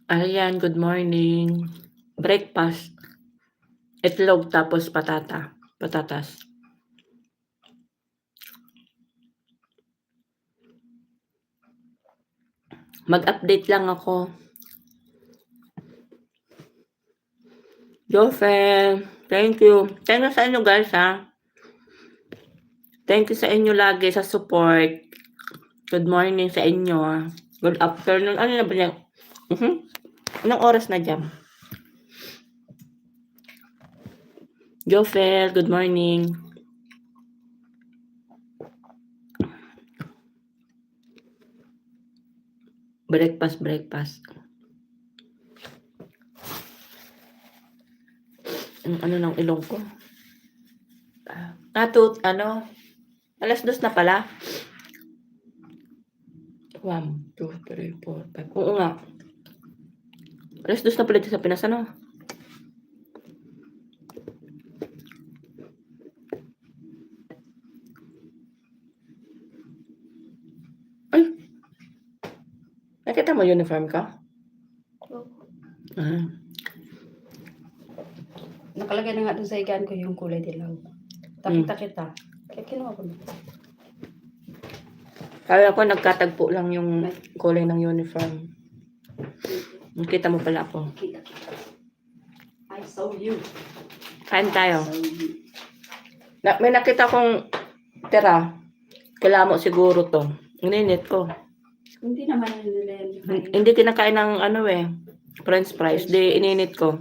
Ayan, good morning. Breakfast. Itlog tapos patatas. Mag-update lang ako. Jofel, thank you. Thank you sa inyo guys ha. Thank you sa inyo lagi sa support. Good morning sa inyo. Good afternoon. Ano na ba yan? Anong oras na dyan? Jofel, good morning. Breakfast. Ano ng ilong ko? Alas 2 na pala. 1, 2, 3, 4, 5. Oo nga. Alas 2 na pala dito sa Pinas, ano? Ay! Nakita mo uniform ka? Oo. Nakalagay na nga doon sa higaan ko yung kulay dilaw. Takita kita. Kaya kinuha ko na. Kaya ko nagkatagpo lang yung kulay ng uniform. Nakita mo pala ako. Kita. I saw you. Kain tayo. I saw you. May nakita kong tira. Kailangan mo siguro to. Ininit ko. Hindi naman nila yan. Hindi kinakain ng French fries. Di ininit ko.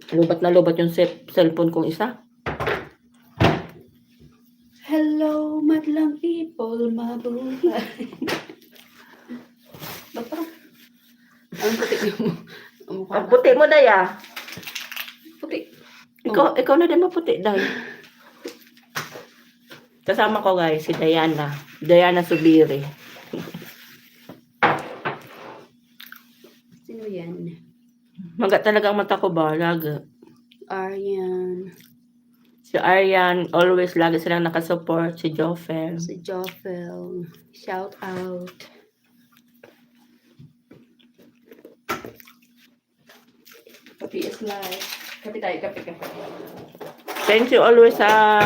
Lubat na lubat yung cellphone kong isa. Hello, madlang people, mabuhay. Ba't parang? Ang puti mo. Ang puti mo, Daya. Puti. Ikaw na din maputi, Day. Kasama ko guys, si Diana. Diana Subiri. Sino yan? Maga talaga ang mata ko ba? Lagi. Aryan. Si Aryan, always lagi silang nakasupport. Si Jofel. Si Jofel. Shout out. Kapi is live. Kapi tayo, kapi. Thank you always sa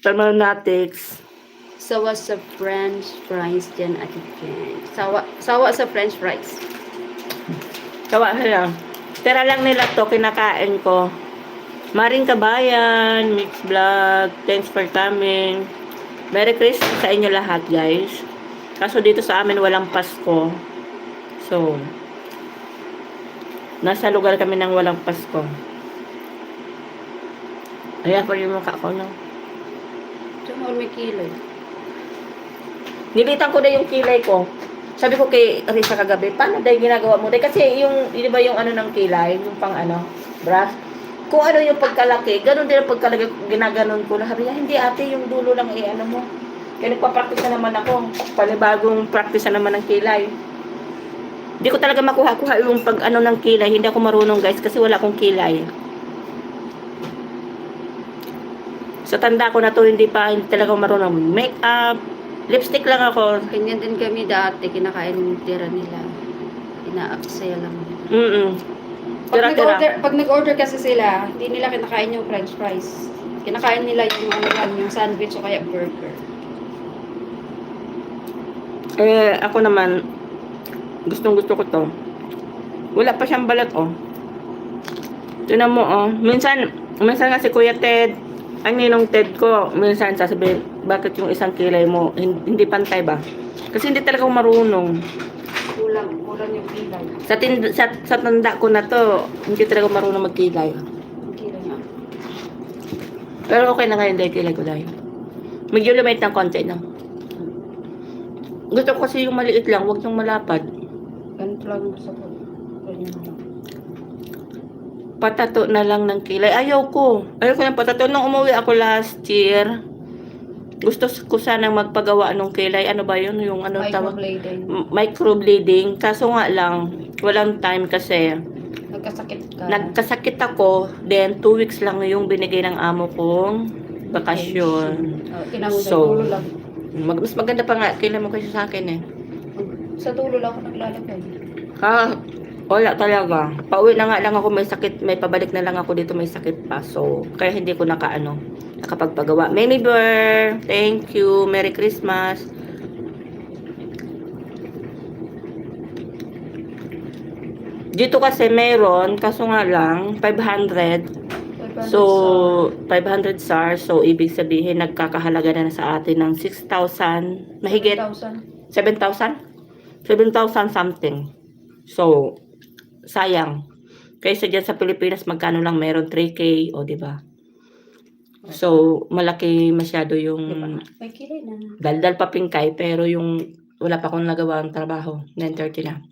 Thermonatics. Sawa sa French fries dyan at dyan. Sawa sa French fries. Sawa sila. Tira lang nila to, kinakain ko. Maring Kabayan, Mix Vlog, thanks for coming. Merry Christmas sa inyo lahat, guys. Kaso dito sa amin walang Pasko. So, nasa lugar kami ng walang Pasko. Ayan pa yung mukha ko, no? Diyan mo may kilay. Nilitan ko na yung kilay ko. Sabi ko kay Risa kagabi, paano dahil ginagawa mo? Dahil kasi yung, di ba yung ano ng kilay, yung pang brush, kung ano yung pagkalaki, ganun din ang pagkalaki, ginaganon ko. Sabi niya, hindi ate, yung dulo lang mo. Kaya nagpa-practice na naman ako. Panibagong practice na naman ng kilay. Hindi ko talaga makuha-kuha yung pag ng kilay. Hindi ako marunong guys, kasi wala akong kilay. Sa tanda ko na to, hindi talaga ako marunong make-up. Lipstick lang ako. Ganyan din kami dati, kinakain yung tira nila. Ina-aksaya lang. Pag nag-order kasi sila, hindi nila kinakain yung French fries. Kinakain nila yung yung sandwich o kaya burger. Ako naman, gustong-gusto ko to. Wala pa siyang balat, oh. Tignan mo, oh. Minsan kasi Kuya Ted, ang ninong Ted ko, minsan sasabihin, bakit yung isang kilay mo, hindi pantay ba? Kasi hindi talaga ako marunong. Kulang yung kilay. Sa tanda ko na to, hindi talaga marunong magkilay. Kilay nga. Pero okay na ngayon dahil kilay ko dahil. Medyo lumait ng konti na. Gusto ko kasi yung maliit lang, huwag yung malapad. Ganito lang gusto ko. Patato na lang ng kilay. Ayaw ko ng patato. Nung umuwi ako last year, gusto ko sanang magpagawa ng kilay. Ano ba yun? Yung tawag? Microblading. Microblading. Kaso nga lang, walang time kasi Nagkasakit ka. nagkasakit ako, then 2 weeks lang yung binigay ng amo kong bakasyon. Tinawag So, tulo lang. mas maganda pa nga, kailan mo kasi sa akin eh. Sa tulo lang ako naglalagay. Ha, wala talaga. Pauwi na nga lang ako, may sakit, may pabalik na lang ako dito, may sakit pa. So, kaya hindi ko nakapagpagawa. Many Bear, thank you. Merry Christmas. Dito kasi meron, kaso nga lang, 500. So, 500 SAR. So, ibig sabihin, nagkakahalaga na sa atin ng 6,000, mahigit 7,000? 7,000 something. So, sayang. Kaysa dyan sa Pilipinas, magkano lang meron 3K, o di ba? So, malaki masyado yung May kilay na. daldal pa pingkay, pero yung wala pa akong nagawa ang trabaho. 9:30 na.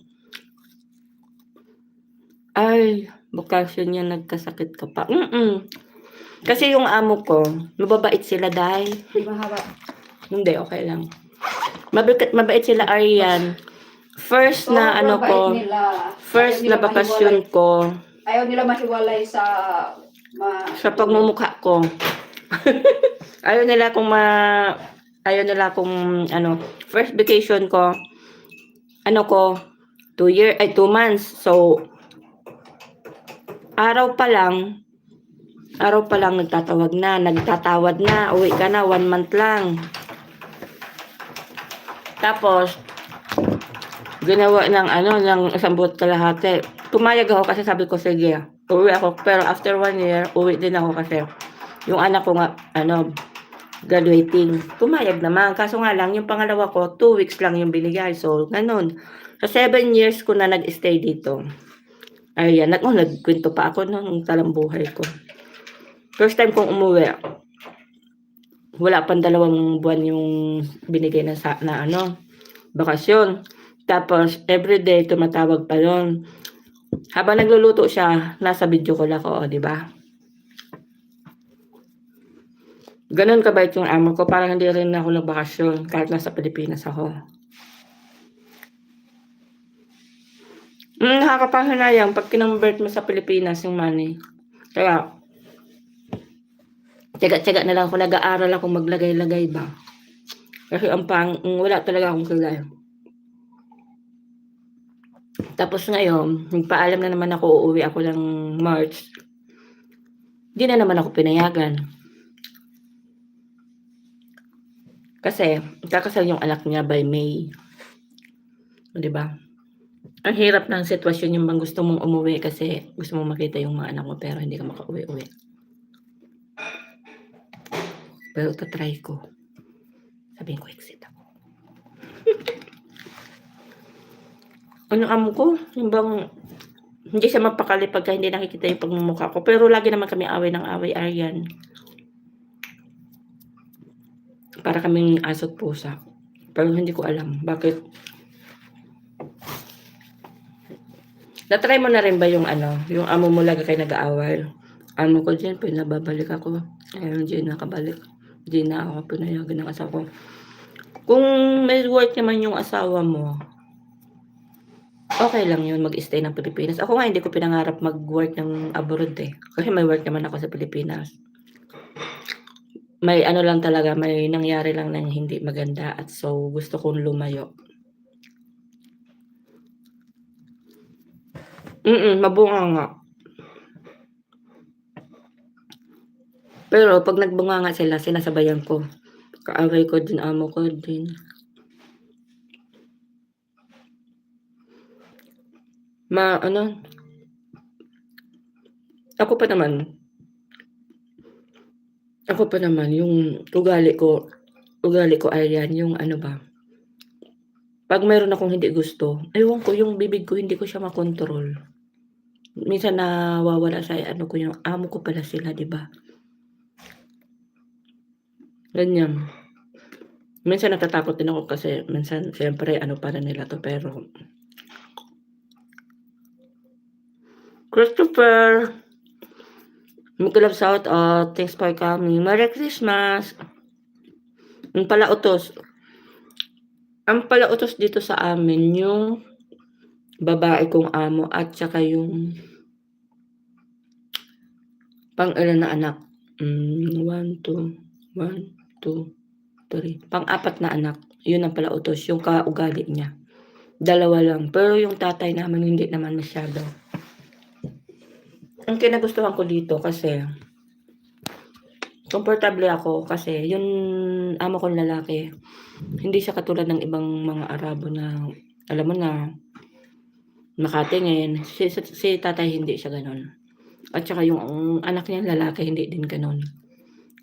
Ay, bakasyon yan, nagkasakit ka pa. Kasi yung amo ko, mababait sila dahil. Di mahaba. Hindi, okay lang. Mabait sila, Arian. First na ano ko, first na bakasyon ko, Ayaw nila mahiwalay sa sa pagmumukha ko. ayaw nila kung first vacation ko, 2 months. So, araw pa lang nagtatawad na, uwi ka na, 1 month lang. Tapos, ginawa ng isang buwan kalahati. Pumayag ako kasi sabi ko, sige, uwi ako. Pero after 1 year, uwi din ako kasi yung anak ko nga, graduating. Pumayag naman. Kaso nga lang, yung pangalawa ko, 2 weeks lang yung binigay. So, ganun. Sa 7 years ko na nag-stay dito. Ayan, nagkwento pa ako ng talambuhay ko. First time kong umuwi, wala pang 2 buwan yung binigay na bakasyon. Tapos, everyday, tumatawag pa yun. Habang nagluluto siya, nasa video call ako, di ba? Ganun kabait yung amo ko, parang hindi rin ako nagbakasyon kahit nasa Pilipinas ako. Nakakapanginayang pag kinonvert mo sa Pilipinas yung money. Kaya, tiyaga-tiyaga na lang ako, nag-aaral ako maglagay-lagay ba. Kasi wala talaga akong kilay. Tapos ngayon, nagpaalam na naman ako, uuwi ako ng March. Di na naman ako pinayagan. Kasi, kakasal yung anak niya by May. Di ba? Ang hirap ng sitwasyon yung bang gusto mong umuwi kasi gusto mong makita yung mga anak mo pero hindi ka makauwi-uwi. Pero tatry ko. Sabihin ko, exit ako. Ano amo ko? Yung bang hindi siya mapakali pagka hindi nakikita yung pagmumukha ko. Pero lagi naman kami away ng away, Arian. Para kaming aso't pusa. Pero hindi ko alam. Bakit? Natry mo na rin ba yung yung amo mo lagi kayo nag-aaway? Amo ko dyan, pinababalik ako. Ayun, dyan nakabalik. Dyan na ako pinayagan ng asawa ko. Kung may work naman yung asawa mo, okay lang yun mag-stay ng Pilipinas. Ako nga hindi ko pinangarap mag-work ng abroad eh. Kasi may work naman ako sa Pilipinas. May lang talaga, may nangyari lang na hindi maganda at so gusto kong lumayo. Mabunga nga. Pero pag nagbunga nga sila, sinasabayan ko. Kaaway ko din, amo ko din. Ako pa naman, yung ugali ko ay yan, yung pag mayroon akong hindi gusto, ewan ko, yung bibig ko, hindi ko siya makontrol. Minsan nawawala sa ko, yung amo ko pala sila, di ba? Ganyan. Minsan natatakot din ako kasi minsan, siyempre, para nila to, pero Christopher, mag-love shout out, thanks for coming. Merry Christmas. Ang palautos dito sa amin, yung babae kong amo at saka yung pang-ilan na anak. 1, 2, 1, 2, 3. Pang-apat na anak. Yun ang pala utos, yung kaugali niya. 2 lang. Pero yung tatay namin hindi naman masyado. Ang kinagustuhan ko dito kasi komportable ako kasi yung amo kong lalaki, hindi siya katulad ng ibang mga Arabo na alam mo na nakatingin. Si tatay hindi siya ganun. At saka yung anak niya lalaki hindi din ganun.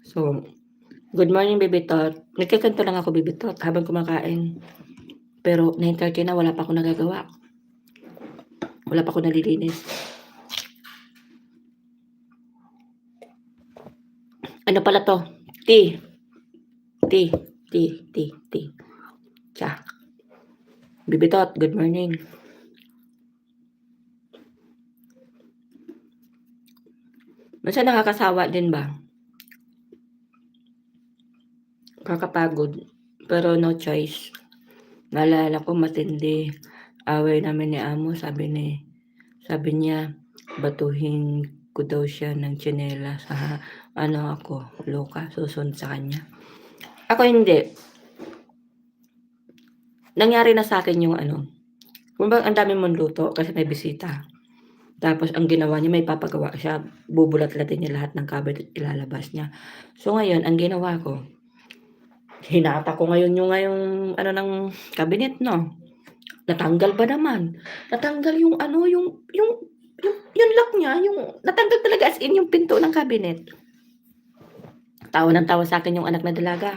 So, good morning, Baby Tot. Nagkikanto lang ako, Baby Tot, habang kumakain. Pero 9:30 na, wala pa ako nagagawa. Wala pa ako nalilinis. Ano pala to? Tea. Cha. Baby Tot, good morning. Minsan nakakasawa din ba? Kakapagod. Pero no choice. Naalala ko matindi. Away namin ni Amo, sabi niya, batuhin ko daw siya ng tsinela sa ako, loka, susunod sa kanya. Ako hindi. Nangyari na sa akin yung kumbaga ang dami mong luto kasi may bisita. Tapos ang ginawa niya, may papagawa siya, bubulat-latin niya lahat ng cabinet, ilalabas niya. So ngayon, ang ginawa ko, hinata ko ngayon yung ng cabinet, no? Natanggal ba naman? Natanggal yung lock niya, natanggal talaga as in yung pinto ng cabinet. Tawa ng tawa sa akin yung anak na dalaga.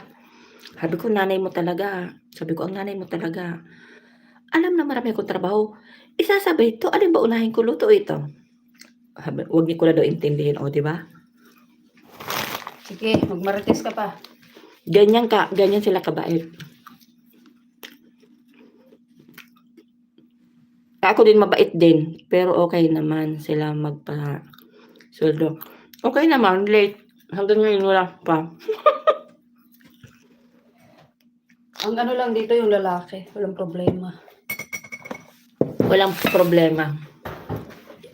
Sabi ko, nanay mo talaga. Sabi ko, ang nanay mo talaga. Alam na marami akong trabaho. Isasabay ito, alin ba unahin ko luto ito? Huwag niyo ko na daw intindihin, o, di ba? Sige, magmarites ka pa. Ganyan sila kabait. Ako din mabait din, pero okay naman sila magpa-sweldo. Okay naman, late. Hanggang ngayon wala pa. Ang lang dito yung lalaki, walang problema. Walang problema.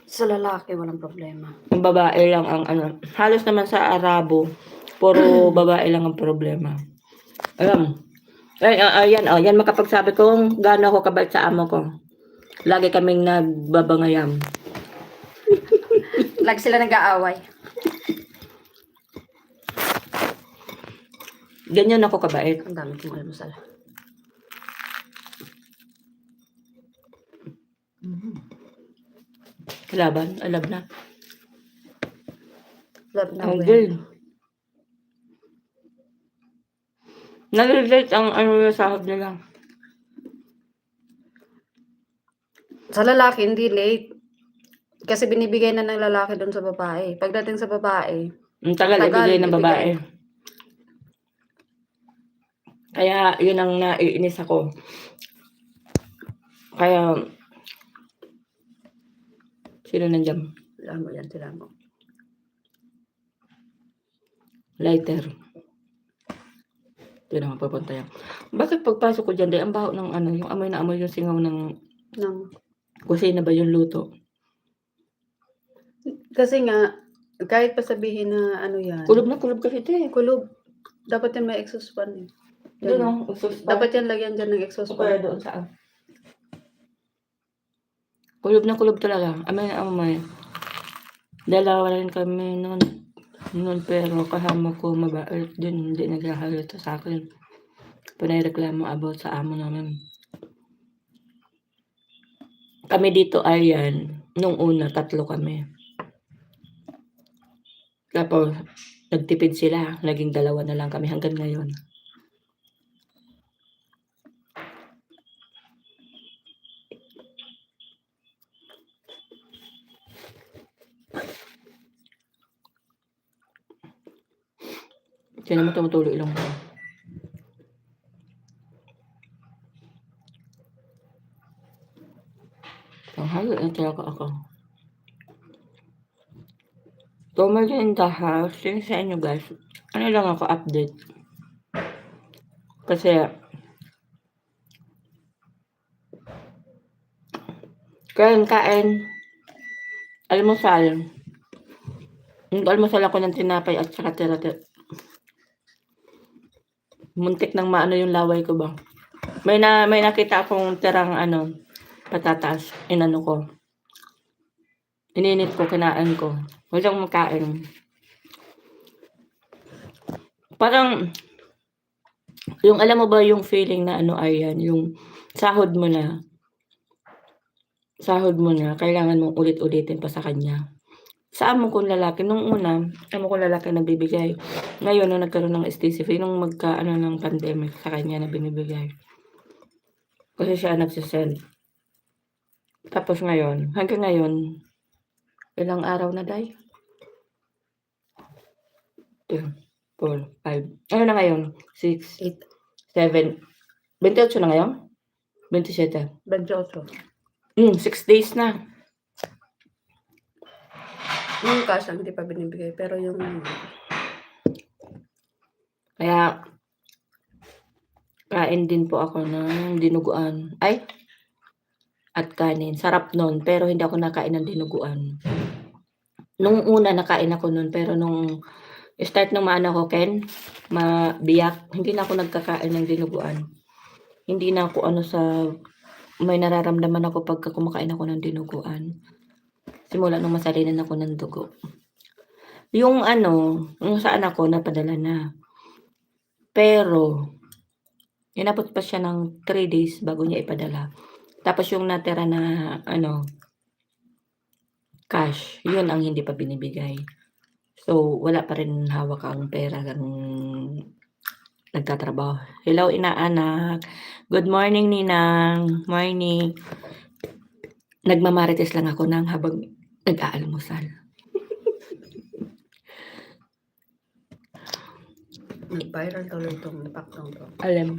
Sa lalaki, walang problema. Yung babae lang ang halos naman sa Arabo, puro babae lang ang problema. Alam, yan makapagsabi kong gaano ako kabait sa amo ko. Lagi kaming nagbabangayam. Lagi sila nag-aaway. Ganyan ako kabait. Ang dami kong almusal. Laban, alam na. Love na Ang good. Nalilate ang yung sahod nila. Sa lalaki, hindi late. Kasi binibigay na ng lalaki doon sa babae. Pagdating sa babae, Ang tagal ibigay ng babae. Kaya yun ang naiinis ako. Kaya sino nandiyan? Wala mo yan, sila mo. Lighter. Ito naman papunta yan. Bakit pagpasok ko dyan, ang baho ng yung amoy na amoy yung singaw ng kusina ba yung luto? Kasi nga, kahit pa sabihin na yan. Kulob na kulob kasi ito eh. Kulob. Dapat yan may exhaust fan eh. Doon exhaust fan. Dapat yan lagyan dyan ng exhaust Kaya fan. doon saan? Kulob na kulob talaga. Amoy na amoy. Dalawa rin kami noon pero kasama ko mabait din. Hindi naghahalata sa akin. Panareklamo about sa amo namin. Kami dito ay nung una 3 kami. Tapos nagtipid sila, naging 2 na lang kami hanggang ngayon. Sino mo tumutuloy lang ko? Tanghali na talaga ako. Tomorrow in the house, yun sa inyo guys. Ano lang ako update. Kasi Kain. Almusal. Nag-almusal ako ng tinapay at saka tira-tira. Muntik nang maano yung laway ko ba. May nakita akong tirang patatas. Inano ko. Ininit ko, kinain ko. Huwag siyang makain. Parang, yung alam mo ba yung feeling na ayan, yung sahod mo na, kailangan mong ulit-ulitin pa sa kanya. Sa amo kong lalaki, nung una, amo kong lalaki nagbibigay. Ngayon, nung nagkaroon ng STC, nung ng pandemic, sa kanya na binibigay. Kasi siya nagsisend. Tapos ngayon, hanggang ngayon, ilang araw na, day? 2, 4, 5. Ano na ngayon? 6, 8, 7. 28 na ngayon? 27. 28. 6 days na. Yung cash lang hindi pa binibigay. Pero yung Kaya, kain din po ako ng dinuguan. Ay! At kanin. Sarap nun, pero hindi ako nakain ng dinuguan. Nung una, nakain ako nun, pero nung start ng maano ko, Ken, mabiyak, hindi na ako nagkakain ng dinuguan. Hindi na ako may nararamdaman ako pagka kumakain ako ng dinuguan. Simula nung masalinan ako ng dugo. Yung saan ako, napadala na. Pero, inabot pa siya ng 3 days bago niya ipadala. Tapos yung natira na, cash, yun ang hindi pa binibigay. So, wala pa rin hawak ang pera ng nagtatrabaho. Hello, inaanak. Good morning, Ninang. Morning. Nagmamarites lang ako habang nag-aalmusal. nag-viral tuloy itong paktong to. Alam.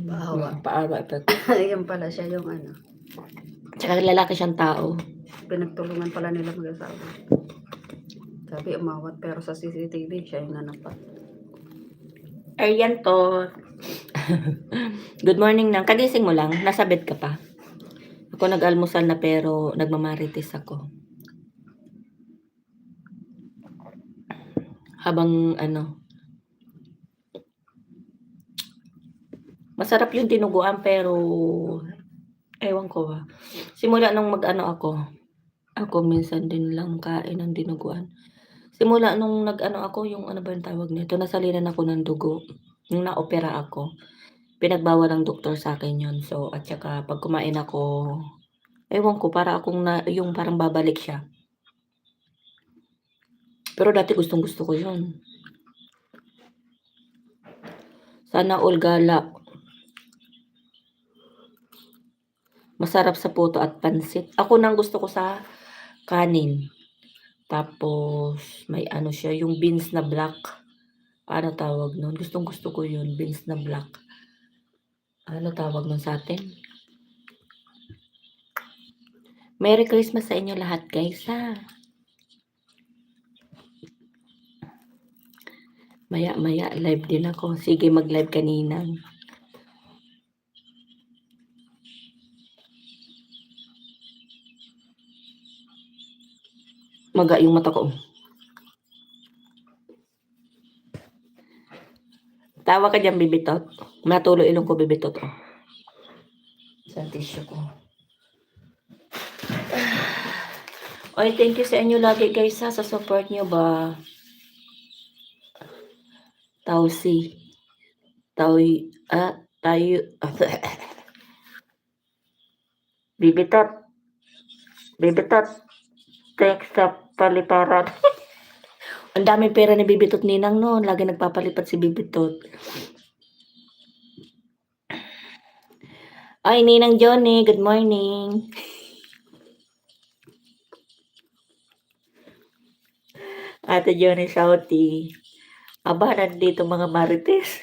Paawa. Paawa. Yan pala siya yung Tsaka lalaki siyang tao. pinagtulungan pala nila mag-asawa. Sabi umawat pero sa CCTV siya yung nanapat. Ayan to. Good morning, Nang. Kagising mo lang? Nasa bed ka pa? Ako nag-almusal na pero nagmamarites ako. Habang masarap yung dinuguan pero ewan ko ba. Simula nung ako minsan din lang kain ng dinuguan. Simula nung ako, yung ba yung tawag nito, nasalinan ako ng dugo. Nung na-opera ako, pinagbawal ng doktor sa akin yun. So, at saka pag kumain ako, ewan ko, para akong yung parang babalik siya. Pero dati gustong gusto ko yun. Sana all gala. Masarap sa puto at pansit. Ako nang gusto ko sa kanin. Tapos, may siya, yung beans na black. Ano tawag nun? Gustong gusto ko yun, beans na black. Ano tawag nun sa atin? Merry Christmas sa inyo lahat, guys, ha? Maya, live din ako. Sige, mag-live kanina. Maga yung mata ko. Tawa ka dyan, bibitot. Natuloy ilong ko, bibitot. Oh. Sa tissue ko. Oy, thank you sa inyo lagi, guys, ha, sa support nyo ba. Bibitot. Thanks sa paliparan. Ang daming pera ni Bibitot Ninang noon. Lagi nagpapalipat si Bibitot. Ay, Ninang Johnny, good morning. Ate Johnny Sauti. Aba, nandito mga marites.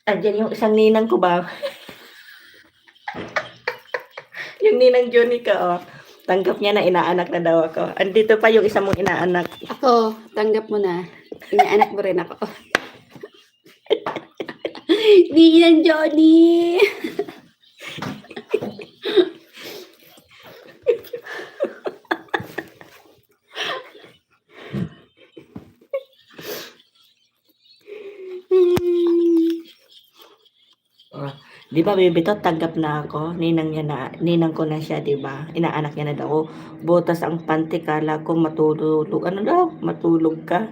Andiyan yung isang ninang ko ba? Yung Ninang Johnny ka, oh. Tanggap niya na inaanak na daw ako. Andito pa yung isa mong inaanak. Ako, tanggap mo na. Inaanak mo rin ako. Ninang Johnny! Oh, 'di ba baby to, tanggap na ako. Ninang ko na siya, 'di ba? Inaanak niya na daw ako. Butas ang panty, kala ko matulog. Ano daw? Matulog ka.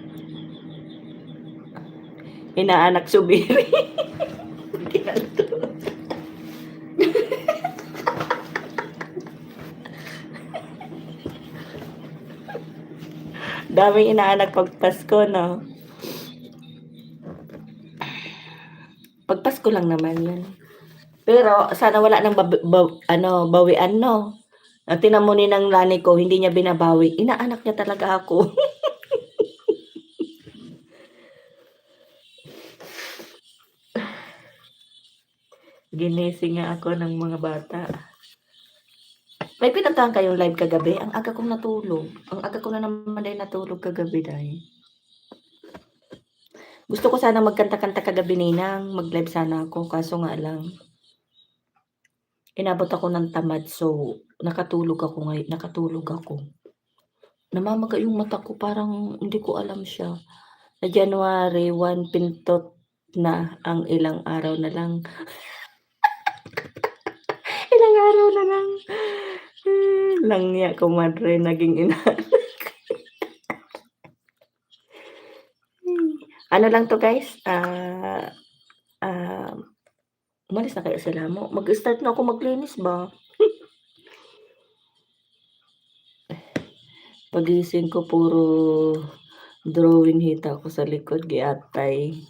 Inaanak subiri. Daming inaanak pag Pasko, no? Pag Pasko lang naman yun. Pero sana wala nang bawian, no? Ang tinan mo ninang nanay ko, hindi niya binabawi. Inaanak niya talaga ako. Ginising nga ako ng mga bata. May pinuntahan kayong live kagabi? Ang aga kong natulog. Ang aga ko na naman dahil natulog kagabi dahil. Gusto ko sana magkanta-kanta kagabi ninang. Mag-live sana ako. Kaso nga lang. Inabot ako ng tamad. So, nakatulog ako ngayon. Nakatulog ako. Namamaga yung mata ko. Parang hindi ko alam siya. Na January 1, pintot na ang ilang araw na lang. Ilang araw na lang. Langya, kumadre, naging ina. Ano lang to guys, umalis na kaya sila mo. Mag-start na ako maglinis ba? Pagising ko, puro drawing hita ko sa likod, giatay.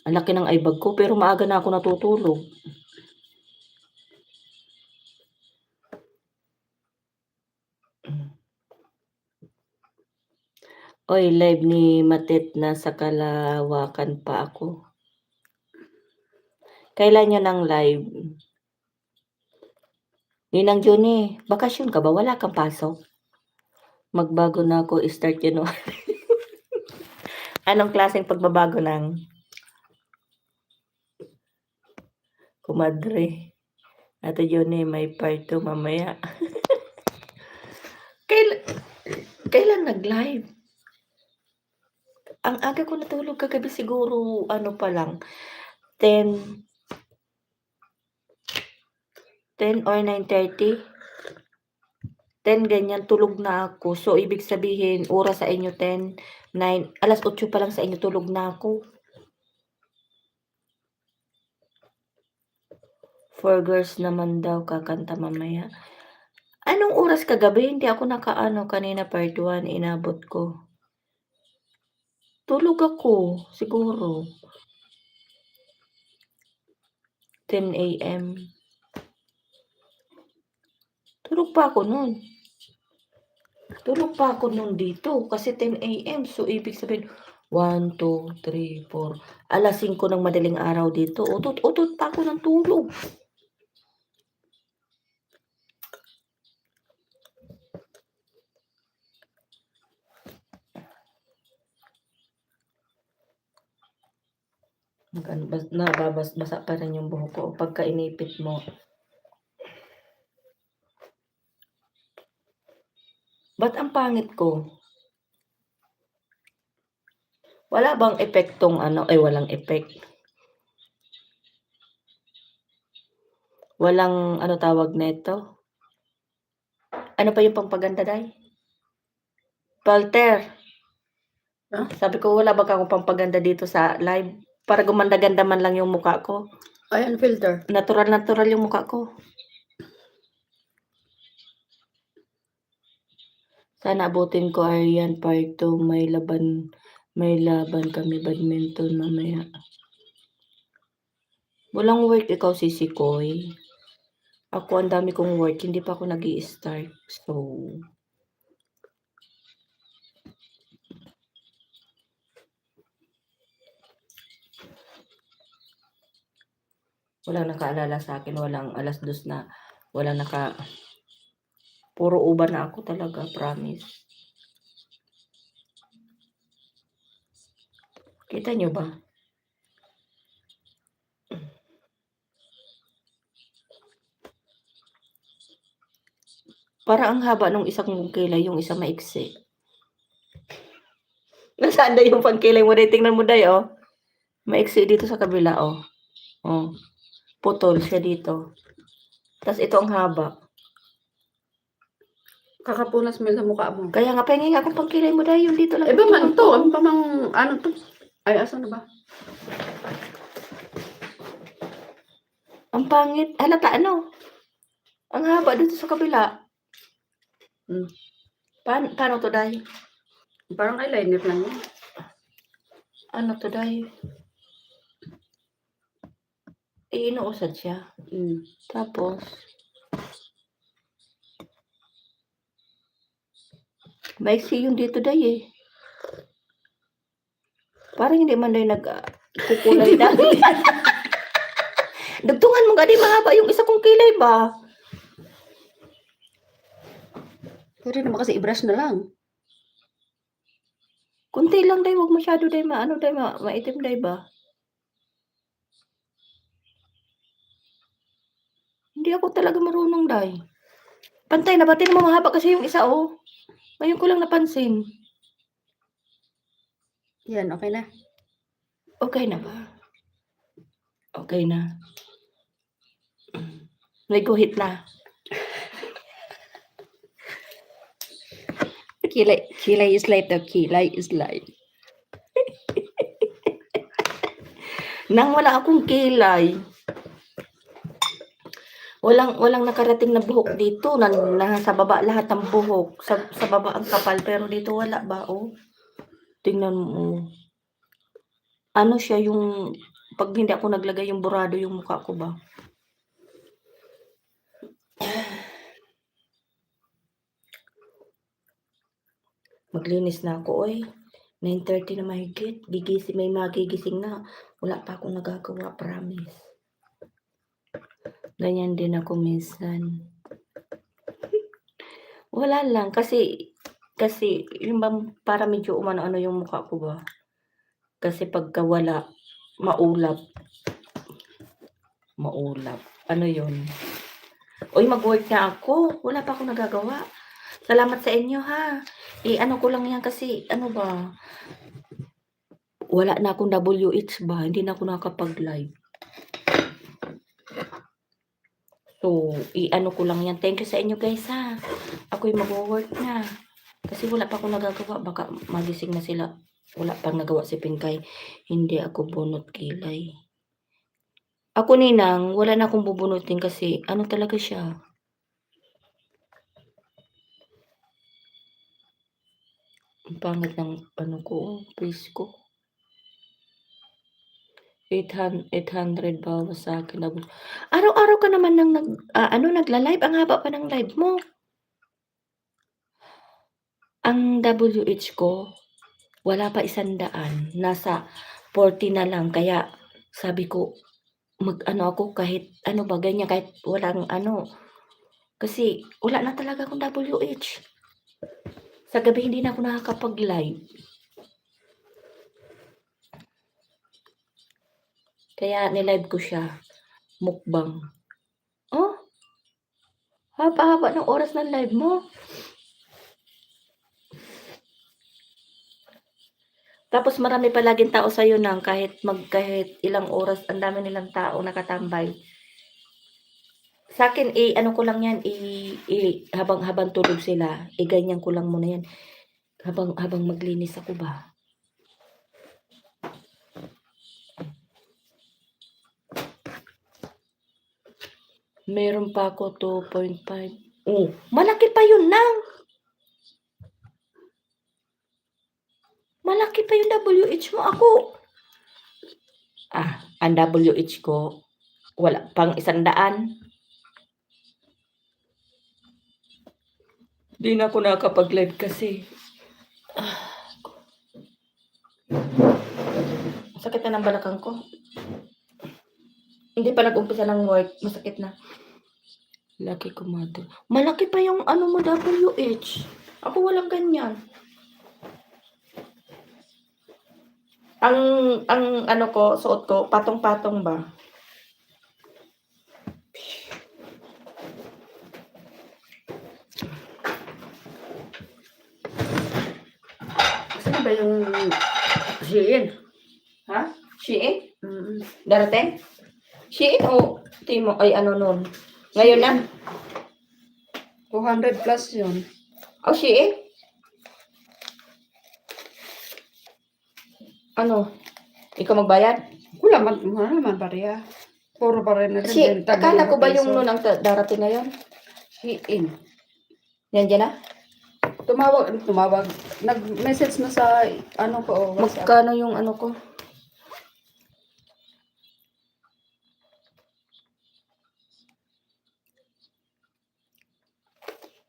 Ang laki ng eyebag ko, pero maaga na ako natutulog. Oy, live ni Matet na sa Kalawakan pa ako. Kailan yun ang live? Ninang Johnny, bakasyon ka ba? Wala kang pasok? Magbago na ako, start yun. Anong klaseng pagbabago ng kumadre? Ate Johnny, may part 2 mamaya. Kailan nag-live? Ang aga ko natulog kagabi, siguro ano pa lang, 10 or 9:30. 10 ganyan, tulog na ako. So, ibig sabihin, oras sa inyo 10, 9, alas 8 pa lang sa inyo, tulog na ako. 4 girls naman daw kakanta mamaya. Anong oras kagabi? Hindi ako nakaano, kanina part 1, inabot ko. Tulog ako, siguro. 10 a.m. Tulog pa ako nun dito kasi 10 a.m. So, ibig sabihin, 1, 2, 3, 4. Alas 5 ng madaling araw dito. Utot pa ako ng tulog. Nababasa pa rin yung buhok ko pagka inipit mo. Ba't ang pangit ko? Wala bang epektong walang effect. Walang tawag nito? Ano pa yung pampaganda, day? Palter. Huh? Sabi ko, wala ba akong pampaganda dito sa live? Para gumanda-ganda man lang yung mukha ko. Ayan, filter. Natural yung mukha ko. Sana abutin ko, Arian, part 2. May laban kami, badminton mamaya. Walang work, ikaw sisikoy. Ako, ang dami kong work, hindi pa ako nag-i-start. So, walang nakaalala sa akin, walang alas 2 na, puro uban na ako talaga, promise. Kita nyo ba? Para ang haba nung isang kilay, yung isa maiksi. Nasaan na yung pangkilay mo? Day, tingnan mo, Day, oh. Maiksi dito sa kabila, oh. Oh. Putol siya dito. Tapos ito ang haba. Kakapunas mo sa mukha mo. Kaya nga, pahingin nga akong pangkilay mo, Day. Yung dito lang. Eh ba man to? Ano pa mang, ano to? Ay, asan na ba? Ang pangit. Halata, ano? Ang haba dito sa kabila. Paano to, Day? Parang eyeliner lang yun. Ano to, Day? Inuusad siya. Tapos, maiksi yung dito, Day, eh. Parang hindi man, Day, nagkukulay, Day. Dagtungan mo nga, Day, mahaba yung isa kong kilay ba? Pwede naman kasi i-brush na lang. Kunti lang, Day. Huwag masyado, Day. Day, maitim, Day ba? Hindi ako talaga marunong, Day. Pantay na ba? Tinan mo, mahaba kasi yung isa, oh. Ngayon ko lang napansin. Yan, okay na. Okay na ba? Okay na. May guhit na. Kilay is light daw. Kilay is light. Nang wala akong kilay. Walang nakarating na buhok dito. Nasa baba lahat ng buhok. Sa baba ang kapal. Pero dito wala ba, oh? Tingnan mo. Ano siya yung... Pag hindi ako naglagay yung burado yung mukha ko ba? Maglinis na ako, oy. 9:30 na mahigit. May magigising na. Wala pa akong nagagawa, promise. Ganyan din ako minsan. Wala lang. Kasi yung bang para medyo umano-ano yung mukha ko ba? Kasi pagka wala, maulap. Ano yun? Oy, mag-work na ako. Wala pa akong nagagawa. Salamat sa inyo, ha. Ano ko lang yan kasi, ano ba? Wala na akong WH ba? Hindi na ako nakapag-live. So, ano ko lang yan. Thank you sa inyo, guys, ha. Ako'y mag-work na. Kasi wala pa akong nagagawa. Baka magising na sila. Wala pang nagawa si Pinkay. Hindi ako bunot kilay. Ako, Ninang, wala na akong bubunutin kasi ano talaga siya. Ang pangit ng ano ko, face ko. 800 bawas sa akin. Araw-araw ka naman nang nagla-live. Ang haba pa ng live mo. Ang WH ko, wala pa 100. Nasa 40 na lang. Kaya sabi ko, ako kahit ano ba, ganyan, kahit walang ano. Kasi wala na talaga akong WH. Sa gabi hindi na ako nakakapag-live. Kaya nilive ko siya. Mukbang. Oh, haba-haba ng oras ng live mo. Tapos marami palaging tao sa'yo nang kahit ilang oras, ang dami nilang tao nakatambay. Sa akin, ano ko lang yan, habang tulog sila, ganyan ko lang muna yan. Habang maglinis ako ba. Meron pa ako 2.5. Oh, malaki pa yun nang. Malaki pa yung WH mo ako. Ang WH ko, wala pang 100. Di na ako nakakapag-live kasi. Sakit na ng balakang ko. Hindi pa nag-umpisa ng work. Masakit na. Laki ko, mother. Malaki pa yung ano mo, WH. Ako walang ganyan. Ang ano ko, suot ko, patong-patong ba? Saan ba yung Shein? Ha? Shein? Mm. Darating? Shein o Timo? Ay, ano nun? Ngayon na? 200 plus yun. O, Shein? Ano? Ikaw magbayad? Wala man pareha. Puro pa rin na rin. Kasi, akala ko ba yung nun ang darating ngayon? Shein. Yan dyan na? Tumawag. Nag-message na sa ano ko, WhatsApp. Magkano yung ano ko?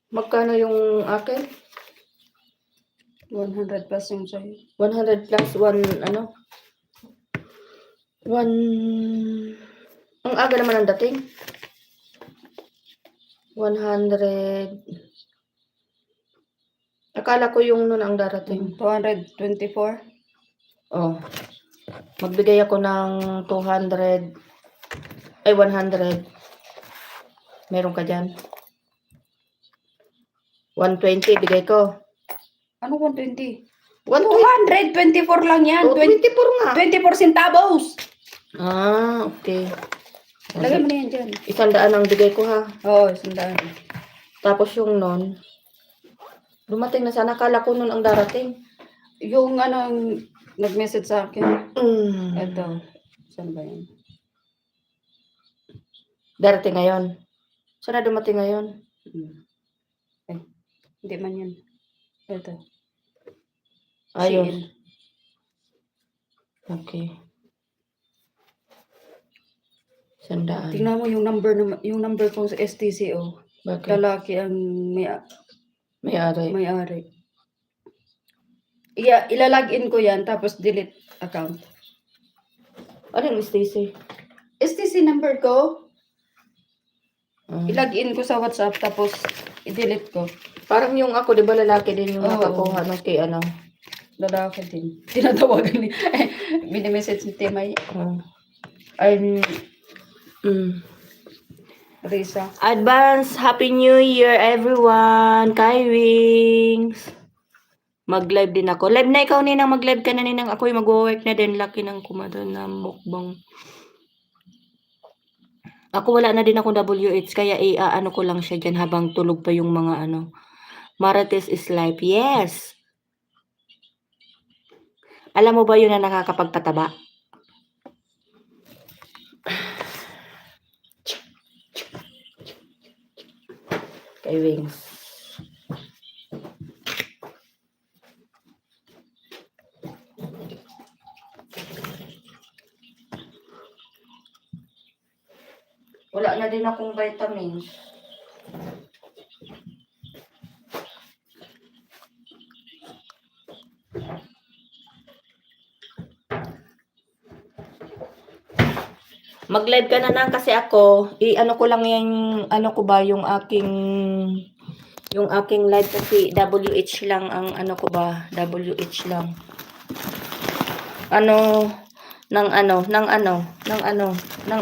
Magkano yung akin? 100 plus yung sa'yo. 100 plus 1, ano? 1... Ang aga naman ang dating. 100... Akala ko yung nun ang darating. 224. Oh. Magbigay ako ng 200. Ay, 100. Meron ka dyan? 120, bigay ko. Ano 120? 120. 224 lang yan. Oh, 24 nga. 24 centavos. Ah, okay. Lagay mo na yan dyan. 100 ang bigay ko ha. Oo, 100. Tapos yung nun, dumating na sana. Akala ko nun ang darating. Yung ano, nag-message sa akin. Ito. Saan ba yan? Darating ngayon. Sana dumating ngayon. Ay, hindi man yan. Ito. Ayos. Shein. Okay. 100. Tingnan mo yung number ko sa STCO. Bakit? Lalaki ang May-ari. may-ari. Ilalagin ko yan, tapos delete account. Ano yung Stacy? STC number ko, Ah. ilagin ko sa WhatsApp, tapos i-delete ko. Parang yung ako, di ba lalaki din yung Oo. nakakuha ng kay ano? Lalaki din. Tinatawagan ni, mini-message ni Timay. Ay, Risa. Advance Happy New Year everyone! Kai Wings! Mag-live din ako. Live na ikaw ninang, mag-live ka na ninang. Ako'y mag-work na din. Laki ng kumada na mukbang. Ako wala na din akong WH. Kaya ano ko lang siya dyan habang tulog pa yung mga ano. Marites is life. Yes! Alam mo ba yun na nakakapagpataba? Kay Wings. Wala na din akong vitamins. Mag-live ka na lang kasi ako, ano ko lang yung, ano ko ba, yung aking live kasi WH lang ang ano ko ba, WH lang. Ng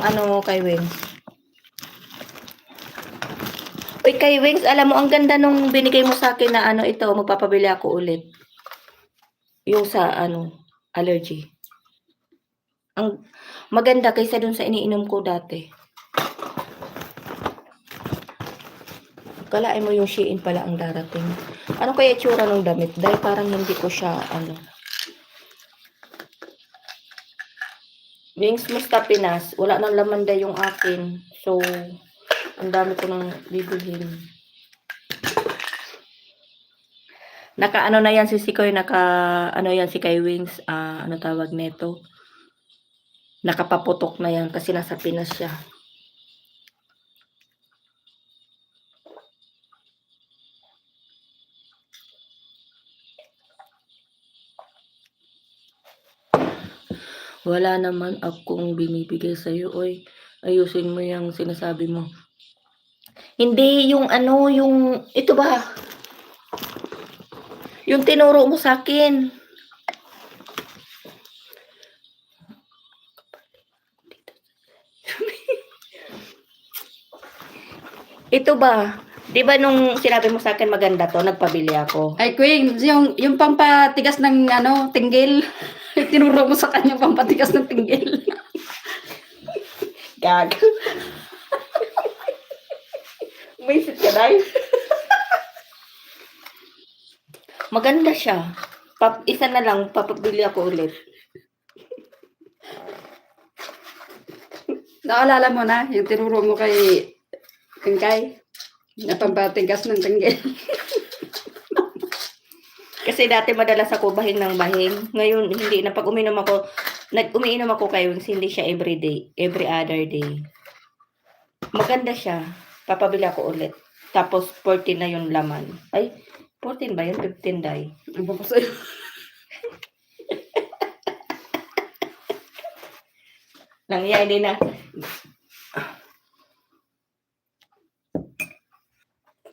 ano kay Wings. Uy, kay Wings, alam mo, ang ganda nung binigay mo sa akin na ano ito, magpapabili ako ulit. Yung sa allergy. Ang maganda kaysa dun sa iniinom ko dati. Kalain mo yung Shein pala ang darating. Ano kaya itsura ng damit? Dahil parang hindi ko siya, Wings, musta Pinas? Wala nang laman dahil yung akin. So, ang dami ko nang bibilhin. Naka-ano na yan si Sikoy, yan si Kai Wings, ano tawag nito? Nakapaputok na yan kasi nasa Pinas siya. Wala naman akong binibigay sa'yo. Oy, ayusin mo yung sinasabi mo. Hindi, yung ito ba? Yung tinuro mo sa akin. Ito ba? Di ba nung sinabi mo sa akin maganda to, nagpabili ako. Ay, Queen, yung pampatigas ng ano, tinggil. Tinuro mo sa kanya pampatigas ng tinggil. Gag. May sit ka, Day. Maganda siya. Isa na lang, papabili ako ulit. Naalala mo na, yung tinuro mo kay Kay na pampatigas ng tinggil. Kasi dati madalas ako bahing ng bahing. Ngayon, hindi na. Pag uminom ako, umiinom ako kay Wings, hindi siya every day, every other day. Maganda siya. Papabili ako ulit. Tapos, 14 na yung laman. Ay, 14 ba yun? 15 day. Ang bako sa'yo. Nangyayari na.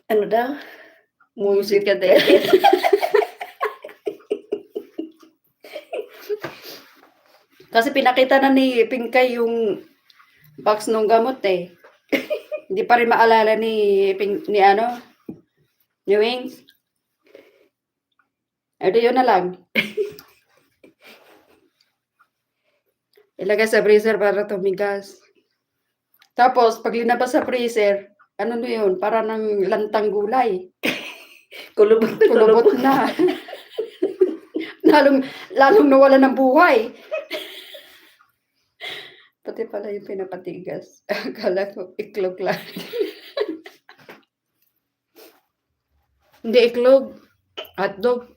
Ano daw? Music ka din. Kasi pinakita na ni Pinkay yung box ng gamot eh. Hindi pa rin maalala ni ni Wings. Ito yun na lang. Ilagay sa freezer para tumigas. Tapos, pag linabas sa freezer, ano na yun? Para ng lantang gulay. Kulubot na Kulubot na. lalong nawala ng buhay. Pati pala yung pinapatigas. Akala ko iklog lang. Hindi iklog. Hotdog.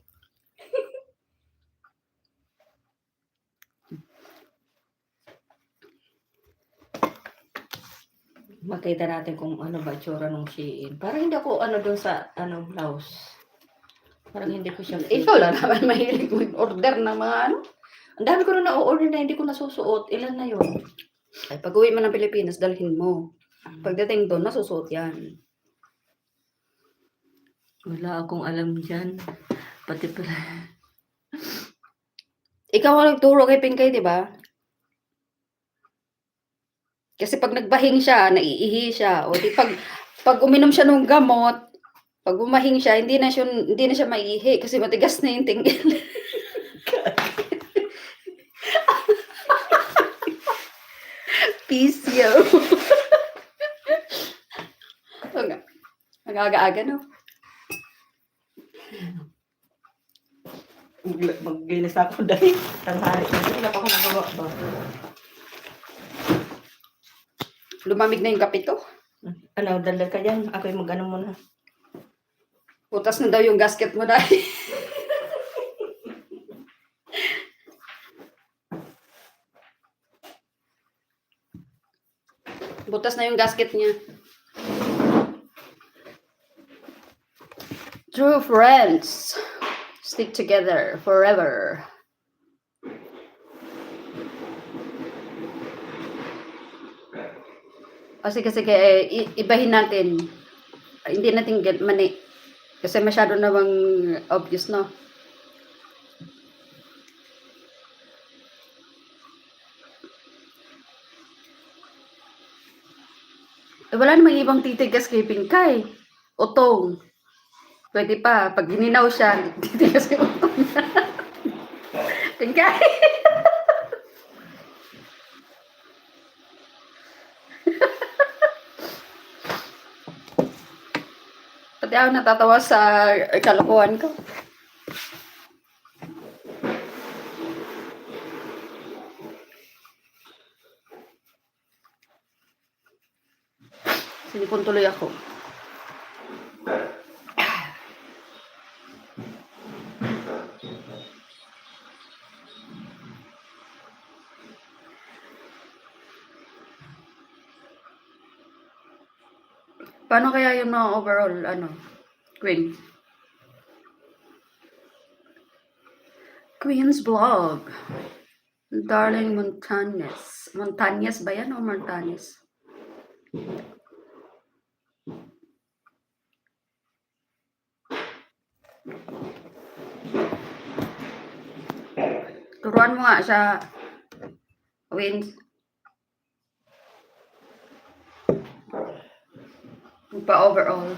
Makita natin kung ano ba tsura nung Shein. Parang hindi ako doon sa blouse. Parang hindi ko siya fit. Ikaw lang naman mahilig mag-order ng mga ano. Ang dami ko na na-order na hindi ko nasusuot. Ilan na yun? Ay, pag uwi mo ng Pilipinas, dalhin mo. Pagdating doon, masusuot yan. Wala akong alam dyan. Pati pala. Ikaw ang nagturo kay Pinkay, di ba? Kasi pag nagbahing siya, naiihi siya. O di pag uminom siya ng gamot, pag umahing siya, hindi na siya maiihi kasi matigas na yung tinggil. Peace, yo. Ang aga-aga, no? Maglinis ako dahil tanghali. Hindi na pa ako nagawa ba? Lumamig na yung kape ko. Ano, daldal ka dyan. Ako yung mag-ano muna. Putas na daw yung gasket mo dahil. Butas na yung gasket niya. True friends stick together forever. Kasi kaya ibahin natin. Hindi natin mani. Kasi masyado namang obvious, no? Wala namang ibang titigas kay Pinkay. Utong. Pwede pa. Pag hininaw siya, titigas yung utong niya. Pinkay! Pati ako natatawa sa kalokohan ko. Sinipon tuloy ako. Paano kaya yung mga overall, Queen? Queen's Vlog. Darling Montañez. Montañez ba yan o Montañez? Turuan mo nga siya, Wins. Pa-overall.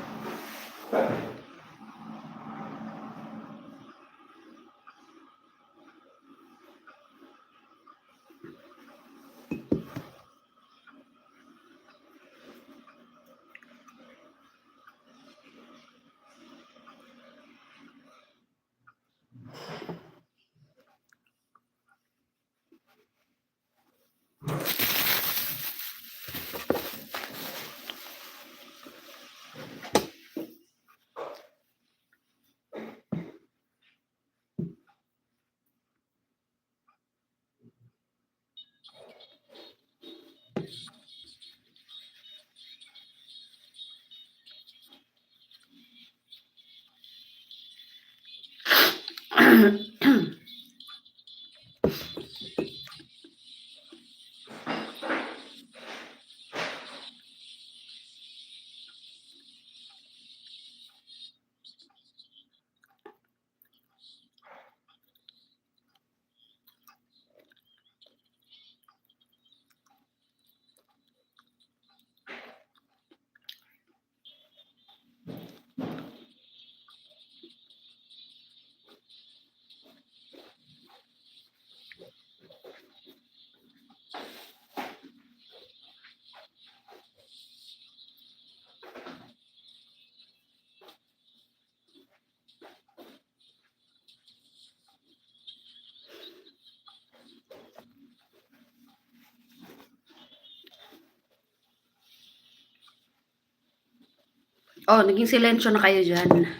Oh, naging silensyo na kayo dyan.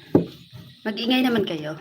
Mag-ingay naman kayo.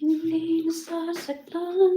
Hindi nasasaktan.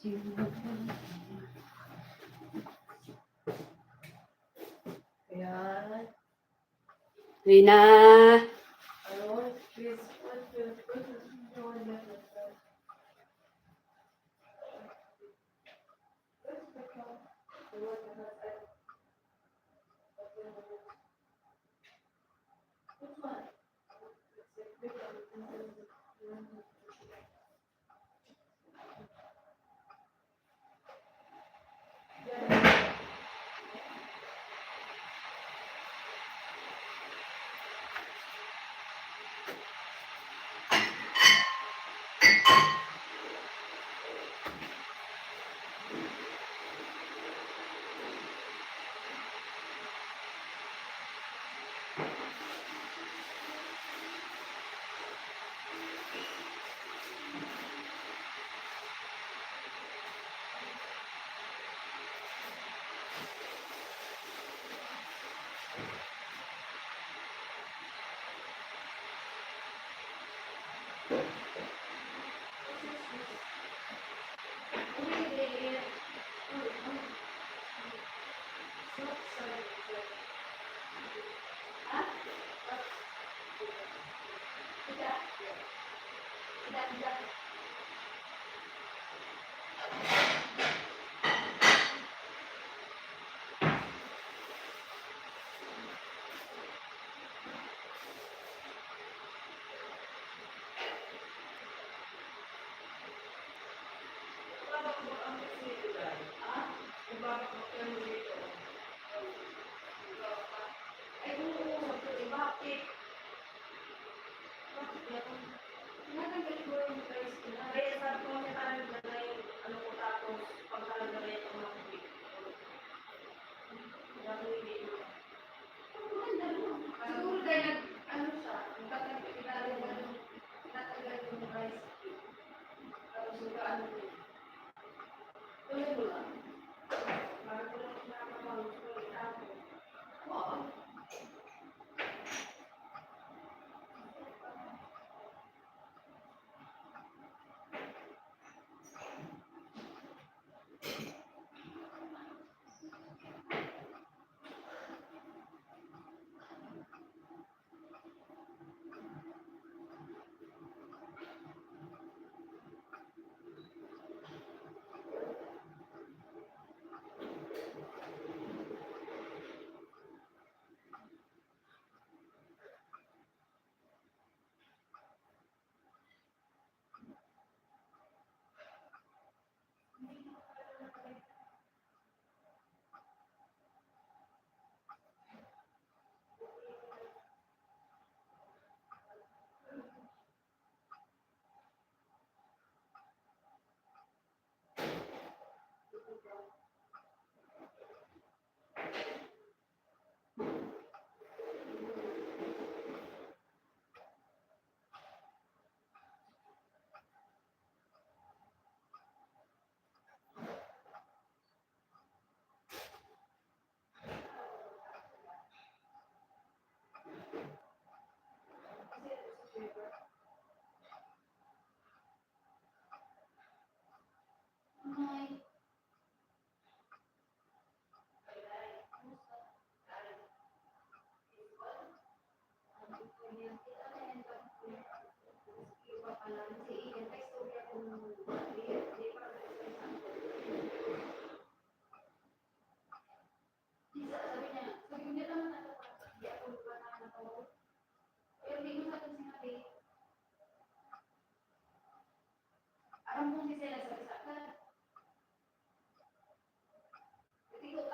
Ayan. Rina!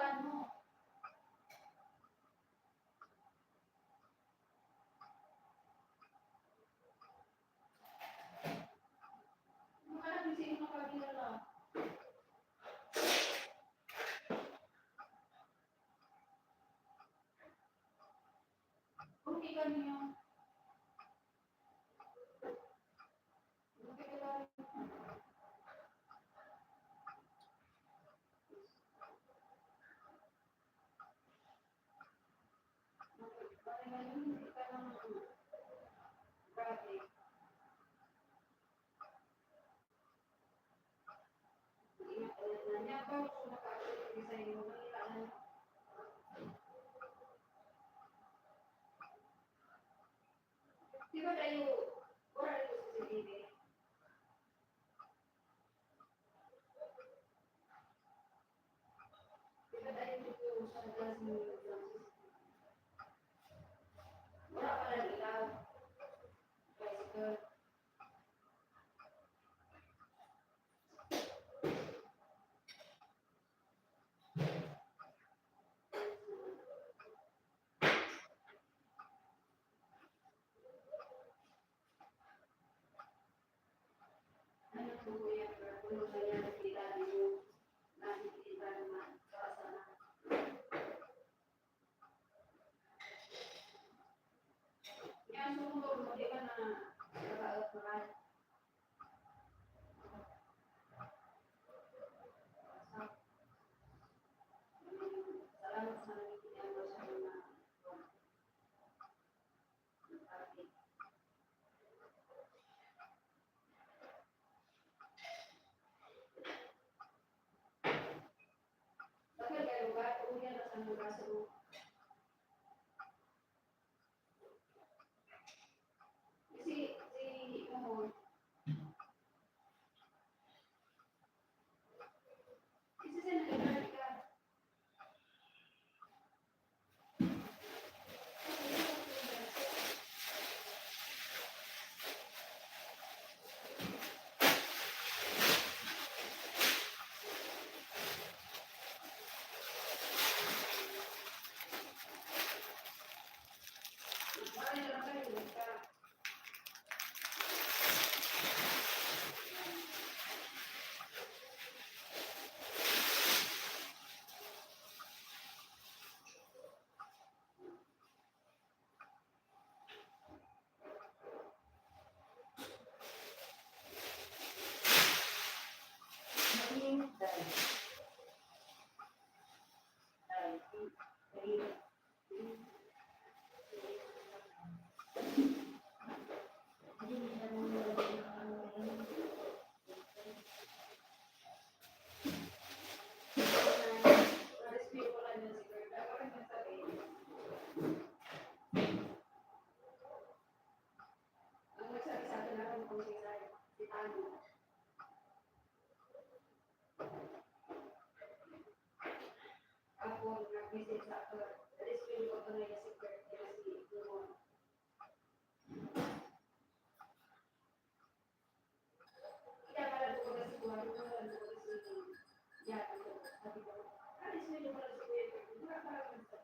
Ano? Please, Di ba tayo, wala ito sa CCTV? Di ba tayo dito sa class mo? Wala pa lang ilaw. Bicycle. Ano po yan? Kung kaya nakita niyo, nakikita naman sa sana. Yan, sumunod mo, di ba na nakaot naman? Salamat sa nakikita mo sa mga party. Bakit kayo ba? Kung yan sa mga kaso, si Mahon, isa sa nagkakaroon ka. Bakit na lang kayo? Ako, nag-message sa ako. Rescue ko ito na yung secret. Kasi, kita pala ko kasi kung ano ko lang ko kasi yan, sabi ko, alis mo yung pala si Kuya. Wala pa lang sa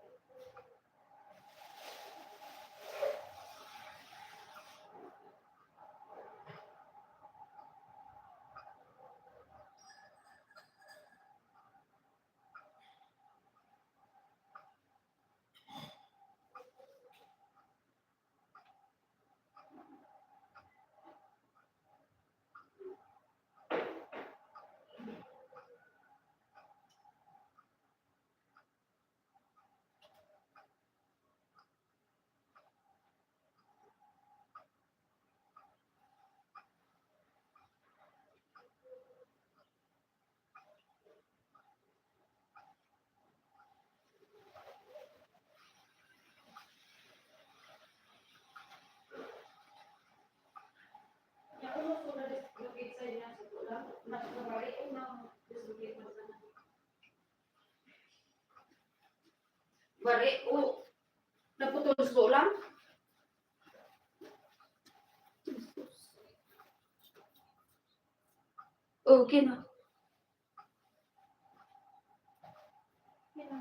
ako mo ko na dislocate sa inyo sa tulang. Nakabari ko na dislocate mo sana. Bari ko. Naputol sa tulang. Okay na. Okay na.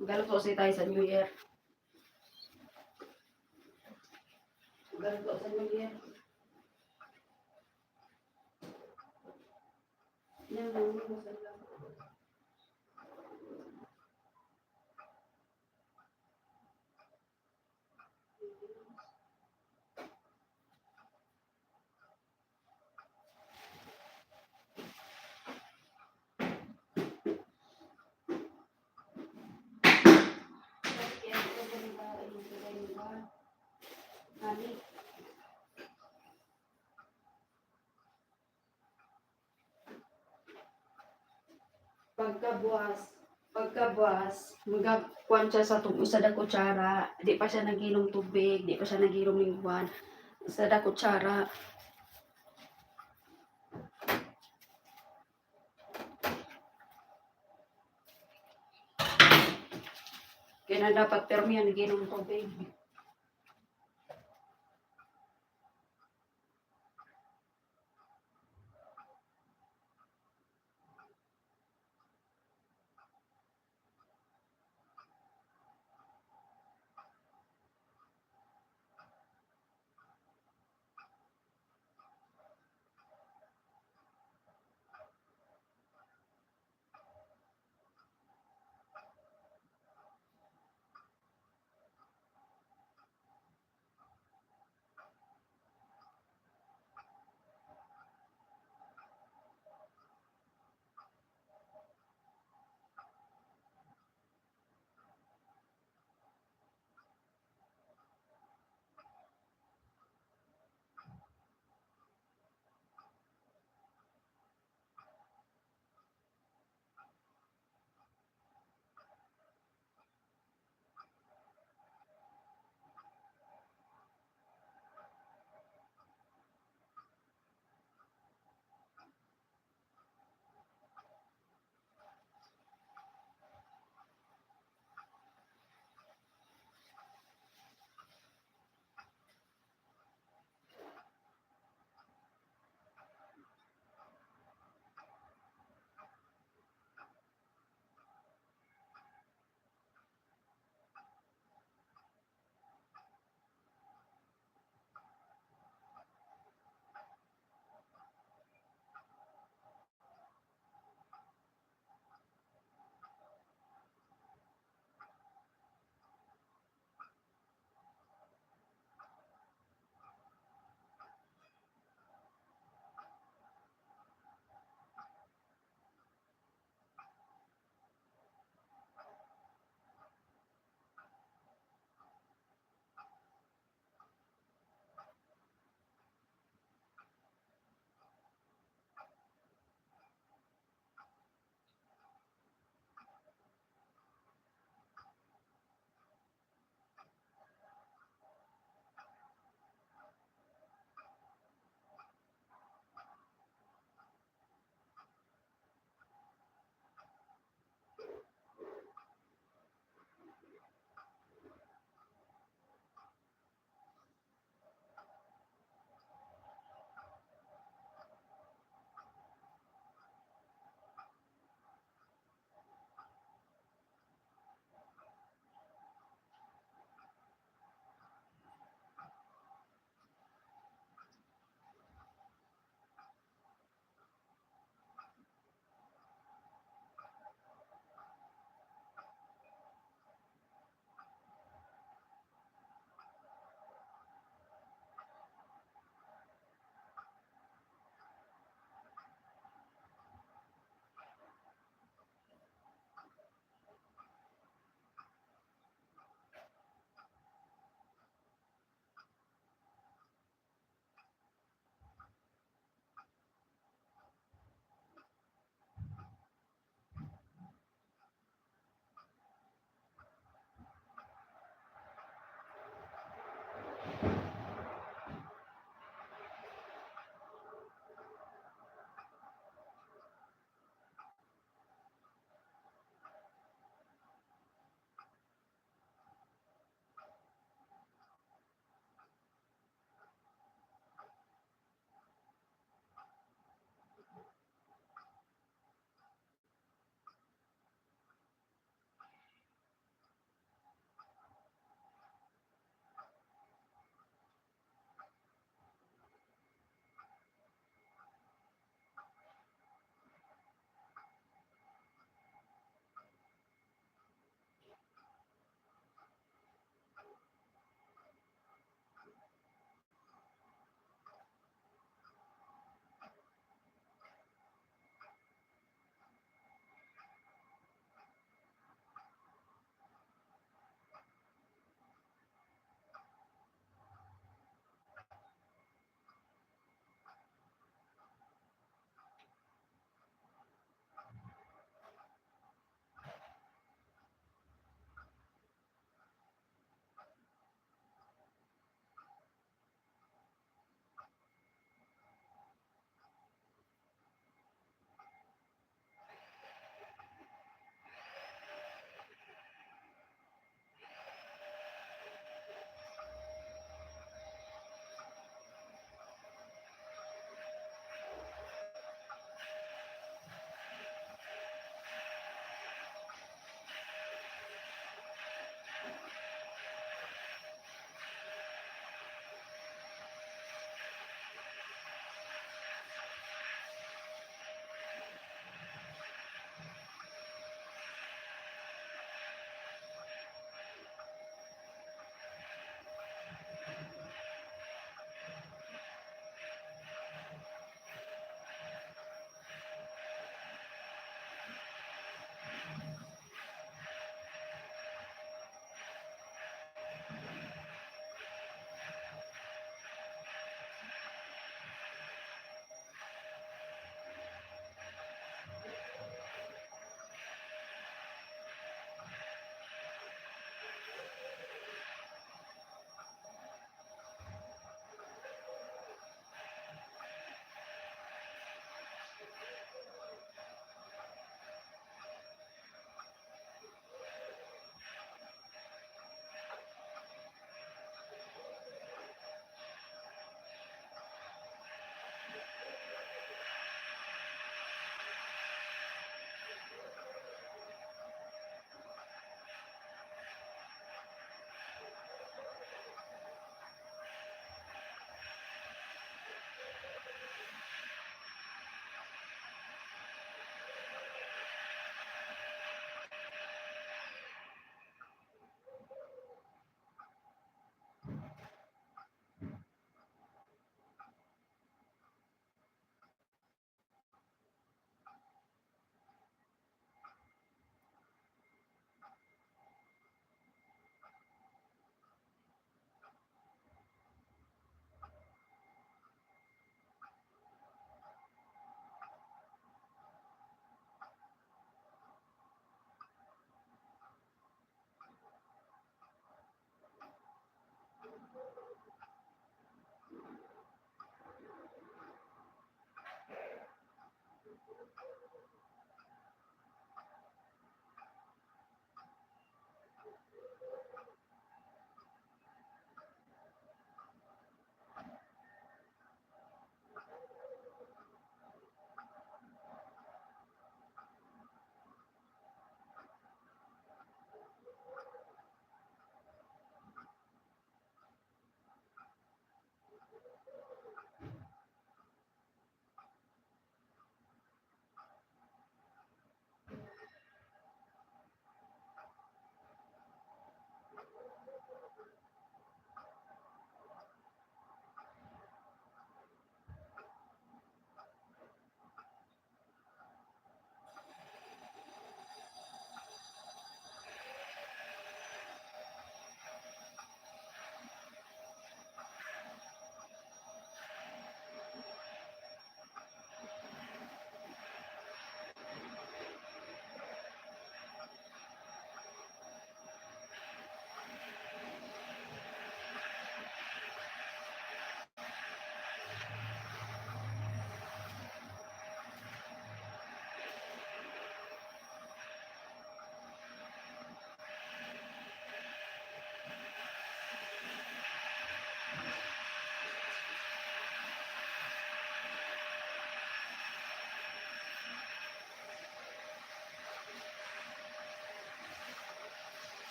Magluto kasi tayo sa New Year. Magluto sa New Year. Yan lang, masarap. Pagkabuas, magkakuan siya sa sa da kutsara, di pa siya naginom tubig, di pa siya naginom ng buwan, sa da kutsara. Kaya na dapat permiyan naginom tubig.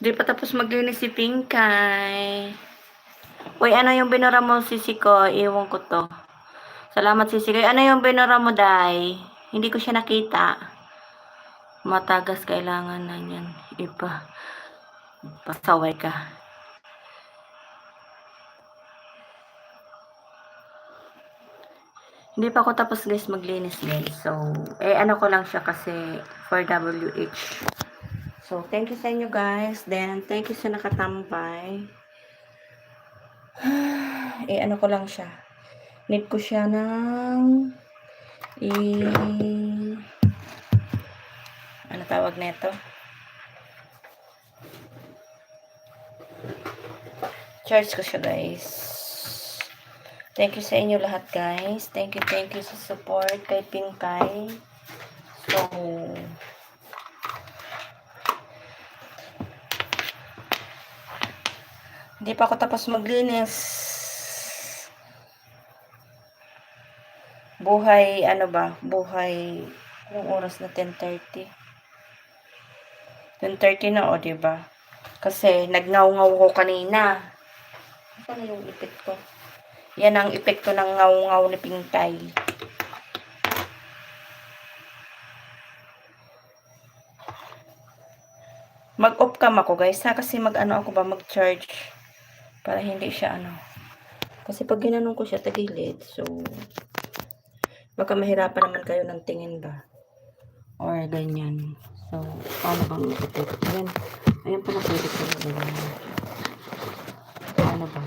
Hindi pa tapos maglinis si Pinkay. Uy, ano yung binura mo, sisi ko? Iwan ko to. Salamat, sisi ko. Ano yung binura mo, Day? Hindi ko siya nakita. Matagas kailangan na yan. Pasaway ka. Hindi pa ako tapos guys maglinis guys. So, ano ko lang siya kasi for WH. So, thank you sa inyo guys. Then, thank you sa nakatambay. Ano ko lang siya. Need ko siya ng ano tawag nito? Charge ko siya guys. Thank you sa inyo lahat guys. Thank you sa support kay Pinkay. So, hindi pa ako tapos maglinis. Buhay, buhay, anong oras na? 10:30. 10:30 na, o, diba? Kasi, nagnaw-ngaw ko kanina. Ano yung ipit ko? Yan ang epekto ng ngaw-ngaw ni Pinkay. Mag-off cam ako, guys, ha? Kasi mag-charge. Para hindi siya, Kasi pag ginanong ko siya, tagilid. So, baka mahirapan naman kayo ng tingin ba? Or ganyan. So, paano bang ipit? Ayan pala pwede ko na ganyan. Paano ba?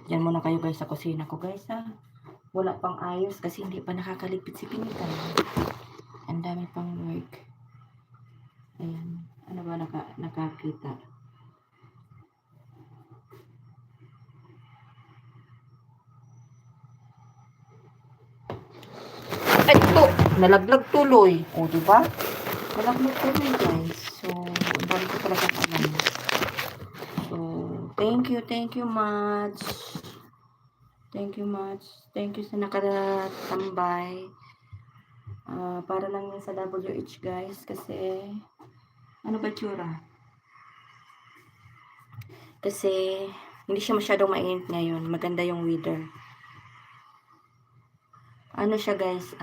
Diyan muna kayo guys sa kusina ko guys ha. Wala pang ayos kasi hindi pa nakakaligpit si Pinkay. Ang dami pang work. Ayan. Ano ba nakakita? Ay, ito! Nalaglag tuloy. O, diba? Nalaglag tuloy guys. So, dami ko talaga alam. So, thank you much. Thank you much. Thank you sa nakatambay. Para lang yun sa WH guys. Kasi, ano ba tsura? Kasi, hindi siya masyadong mainit ngayon. Maganda yung weather. Ano siya guys?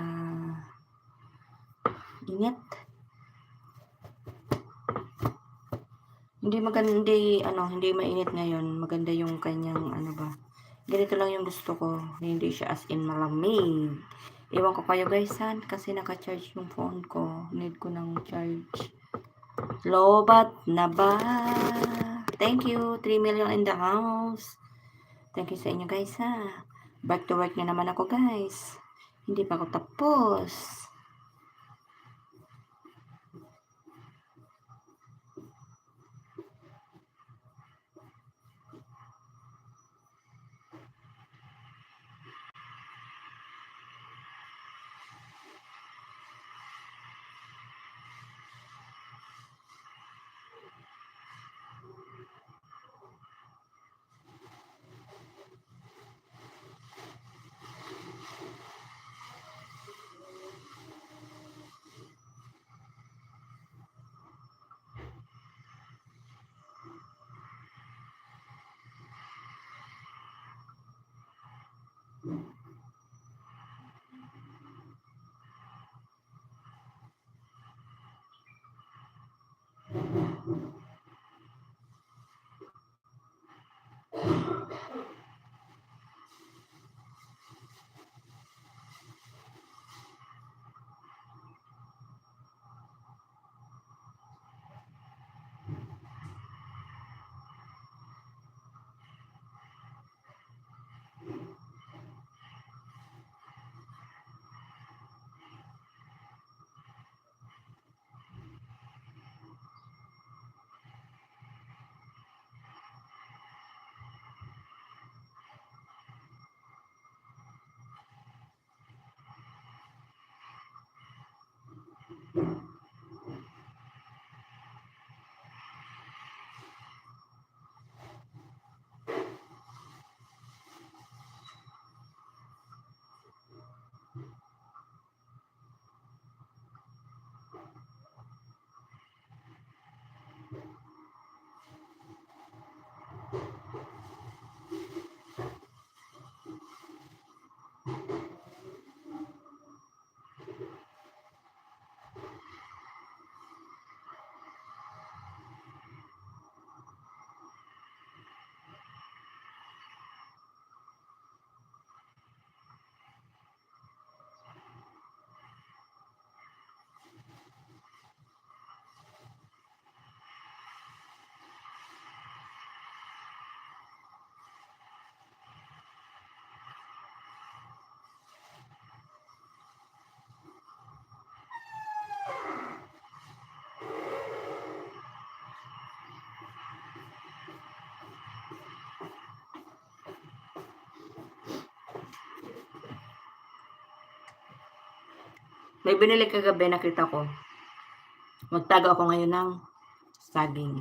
Init. Hindi hindi mainit ngayon. Maganda yung kanyang, ganito lang yung gusto ko. Hindi siya as in malamig. Ewan ko kayo guys, kasi naka-charge yung phone ko. Need ko ng charge. Lobat na ba? Thank you. 3 million in the house. Thank you sa inyo guys, ha. Back to work na naman ako guys. Hindi pa ako tapos. May binili kagabi, nakita ko. Magtago ako ngayon ng saging.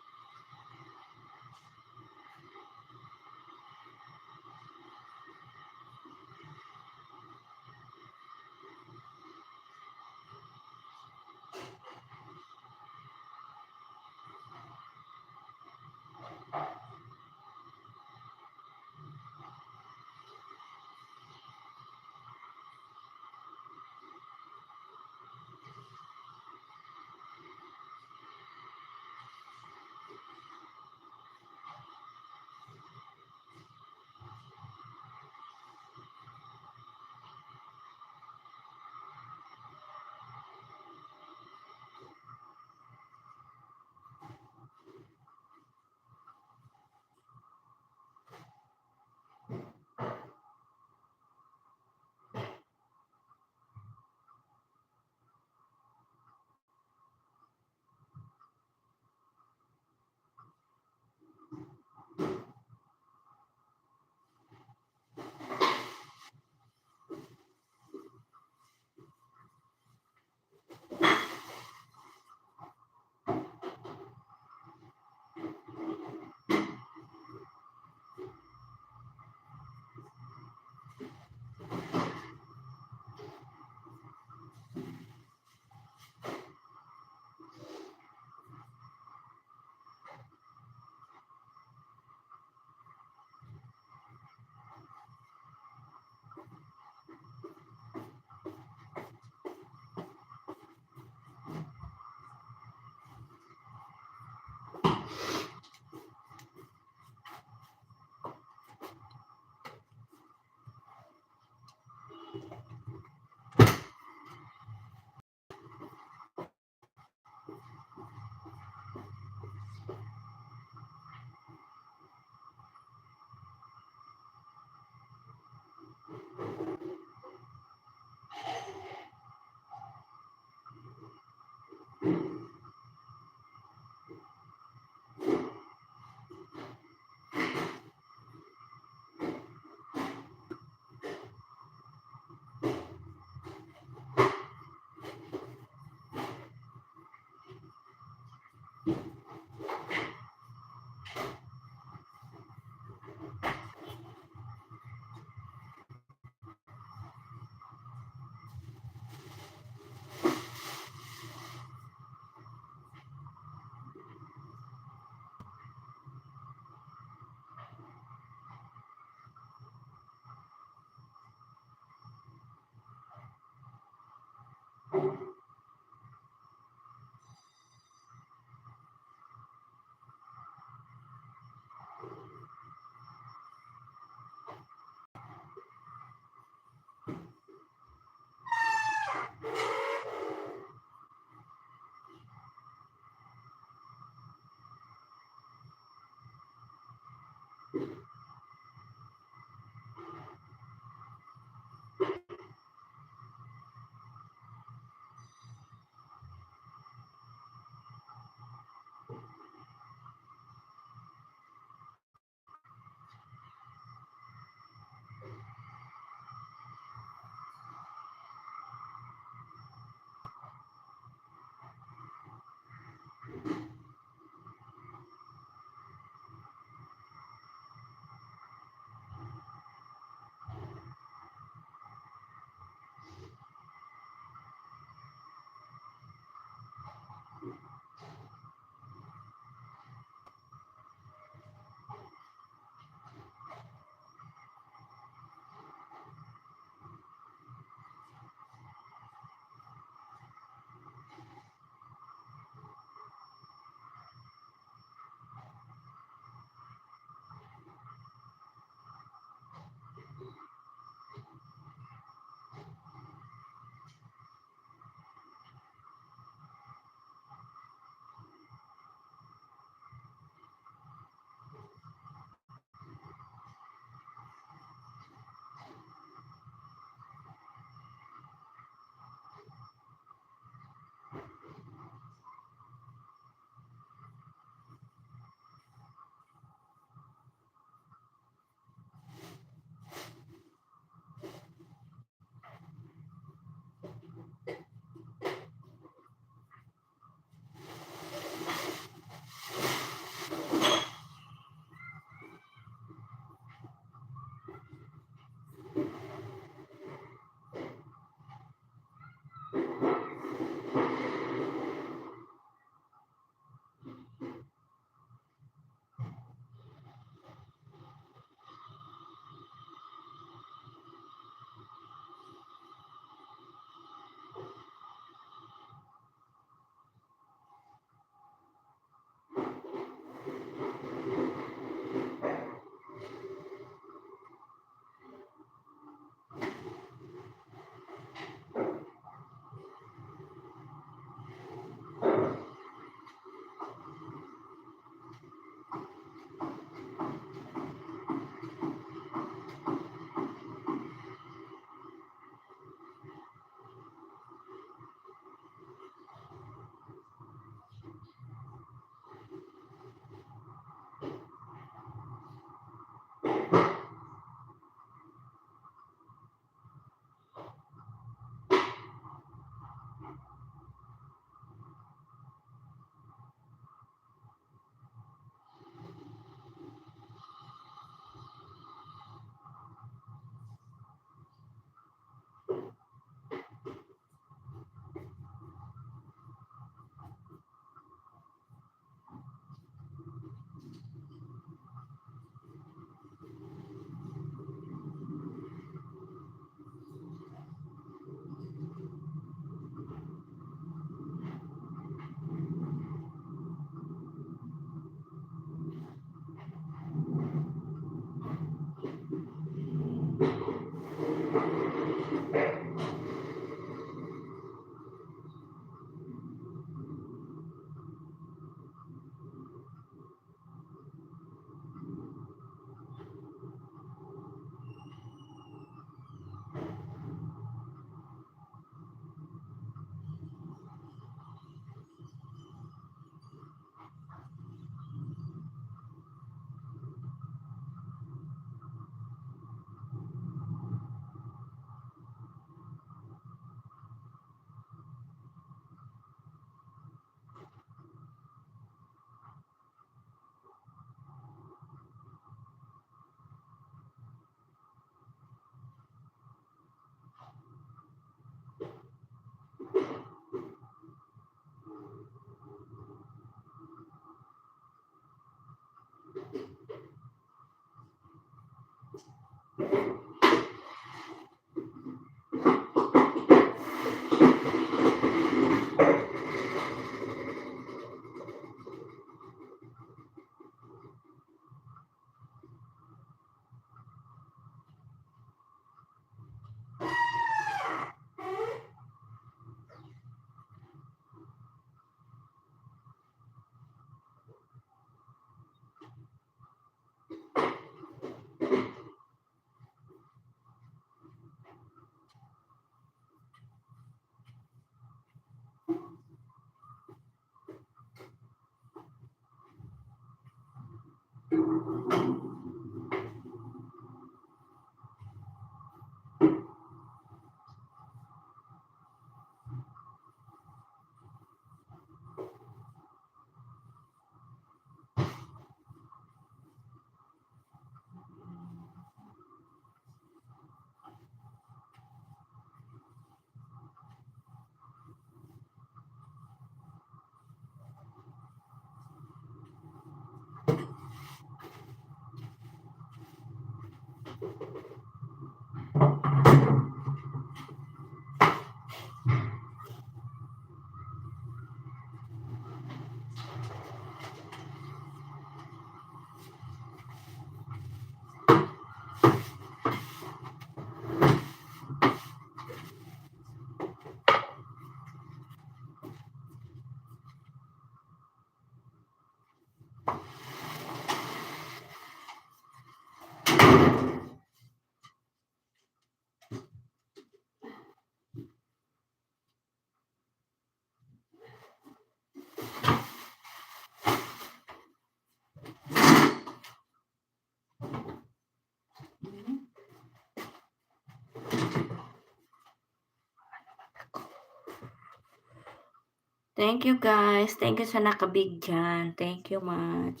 Thank you guys. Thank you sa nakabig dyan. Thank you much.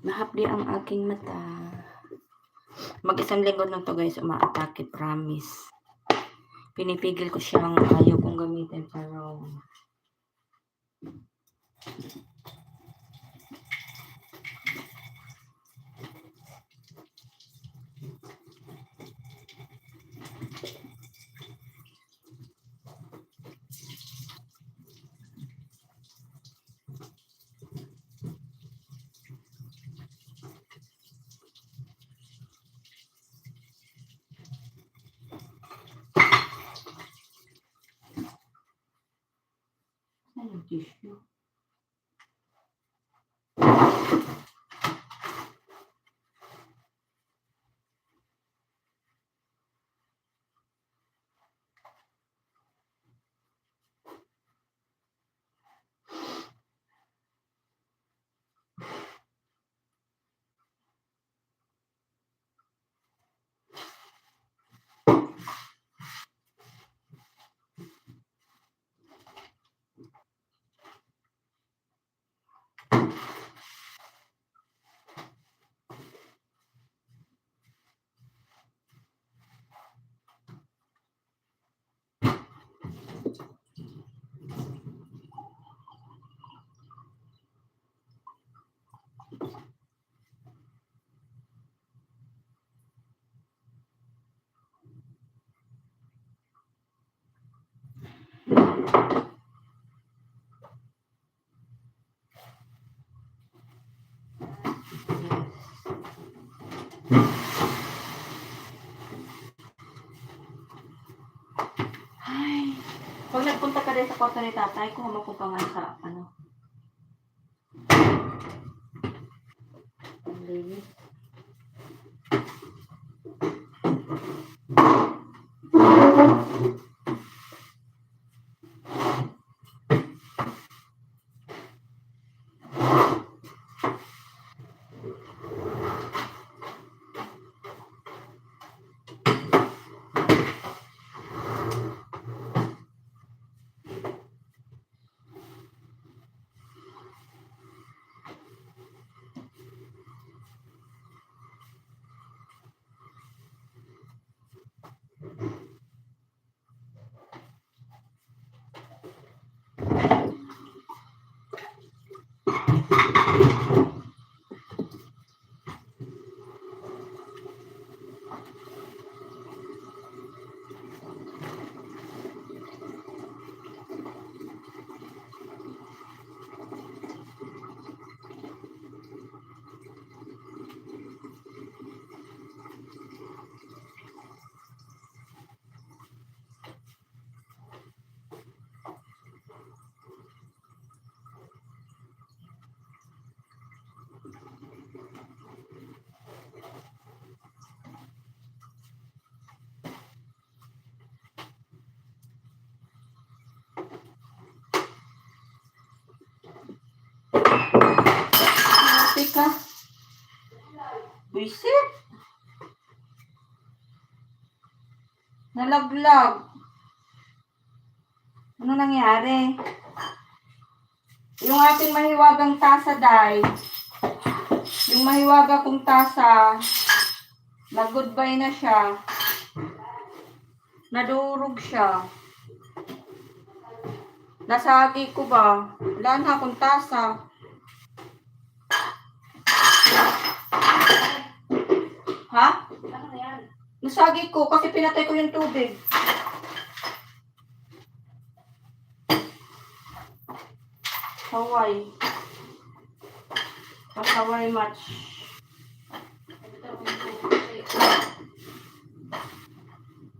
Mahapdi ang aking mata. Mag-isang linggo na to guys, umaatake, promise. Pinipigil ko siyang ayaw kong gamitin pero ano yung tissue? Ay, pag nagpunta ka rin sa kwarto ni tatay, kung ko pa nga sa ano. Ang linis. Teka. Buisit. Nalaglag. Ano nangyari? Yung ating mahiwagang tasa, Day. Yung mahiwaga kong tasa, nag-goodbye na siya. Nadurog siya. Nasagi ko ba? Wala na akong tasa. Ha? Ano yan? Nasagi ko kasi pinatay ko yung tubig. Hawaii. Hawaii match.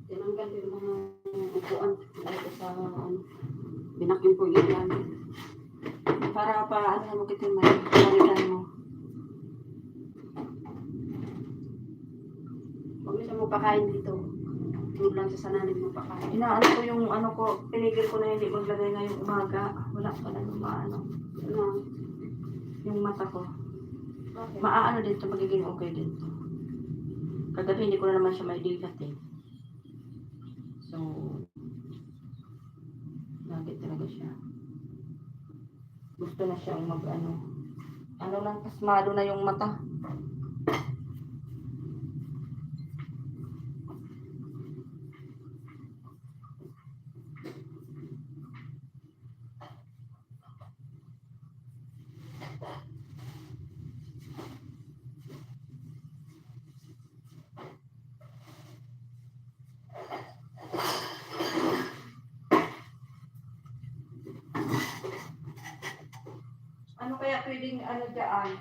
Tinanggal yung mga upuan dito sa binakim ko yun yan. Para ano mo kitin mo. Palitan mo. Huwag mo siya magpakain dito. Huwag lang siya sa nanin magpakain. Inaano ko yung ano ko, pinigil ko na hindi maglagay ngayong umaga. Wala pa na yung maano. Yung mata ko. Okay. Maaano dito, magiging okay dito. Kagabi hindi ko na naman siya maidilat eh. So, masakit talaga siya. Gusto na siyang ano na, pasmado na yung mata. Ano kaya pwedeng dyan?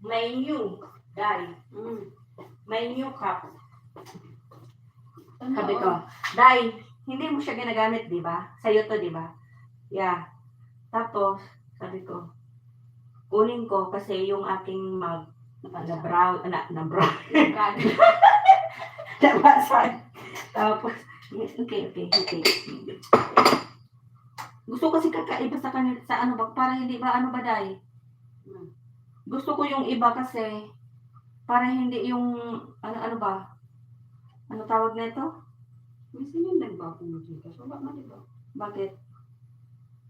May new, Day. May new cup. Sabi ko, Day, hindi mo siya ginagamit, di ba? Sa'yo to, di ba? Yeah. Tapos, sabi ko, kunin ko kasi yung aking mug na brown, na brown. Nabasag. Tapos, okay. Gusto kasi kakaiba sa kanila, sa ano ba, para hindi ba, ano ba, Day? Gusto ko yung iba kasi, para hindi yung, ano ba? Ano tawag na ito? May sinundan ba akong magkita? So, baka di ba? Bakit?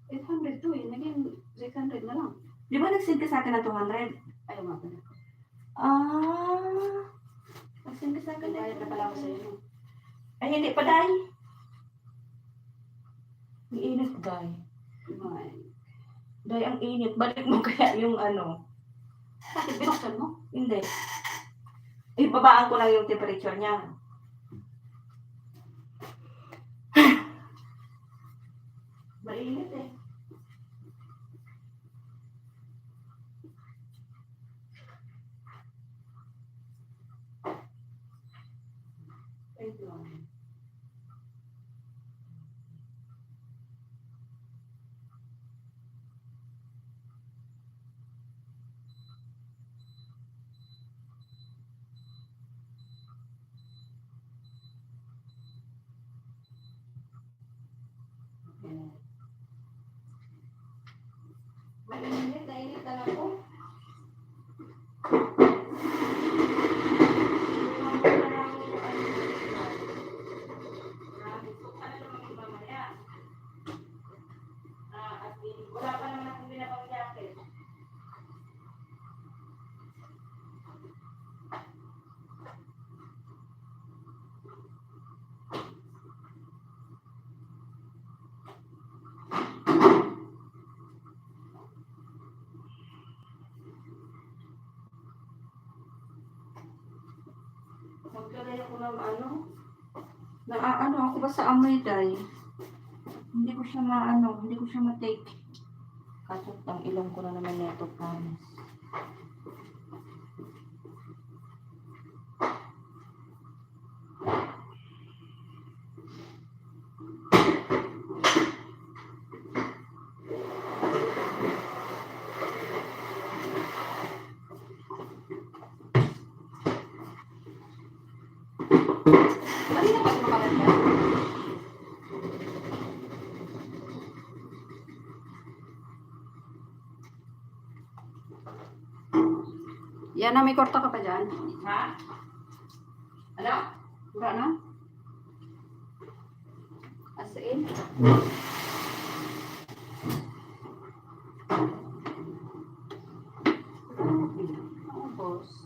800 to eh. Naging 600 na lang. Di ba nag-send ka sa akin ng 200? Ayaw nga pala. Nag-send ka sa akin Bayad na pala ako sa iyo. Ay, hindi pa, Day. Ang init, Day. Day, ang init. Balik mo kaya yung Bakit binuksan mo? Hindi. Ibabaan ko lang yung temperature niya. Mainit eh. Wait lang. Mainit, nainit lang ako. Wala pa naman akong binabang jacket. Maglalay ako ng ako ba sa amoy, Day? Hindi ko siya hindi ko siya ma-take. Kaso ang ilong ko na naman neto, promise. Kanina pa kumakalat ka? Yan na, may korta ka pa dyan. Ha? Ano? Wala na? As in? Boss.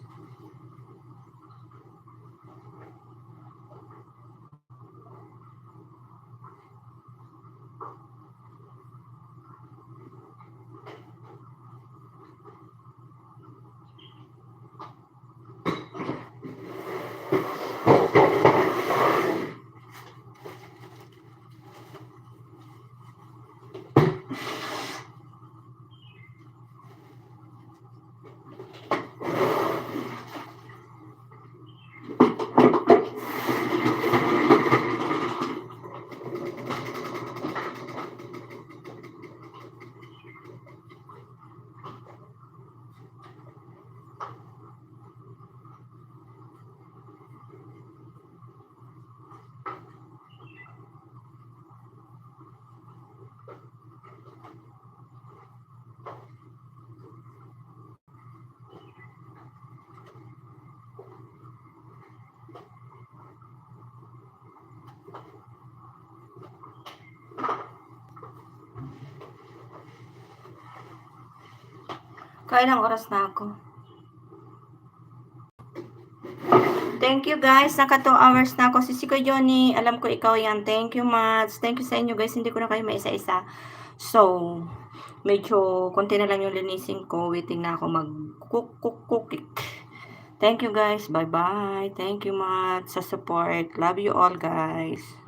Kailang oras na ako. Thank you guys. Naka 2 hours na ako. Sisiko Johnny, alam ko ikaw yan. Thank you much. Thank you sa inyo guys. Hindi ko na kayo maisa-isa. So, medyo konti na lang yung linisin ko. Waiting na ako mag-cook. Thank you guys. Bye-bye. Thank you much sa support. Love you all guys.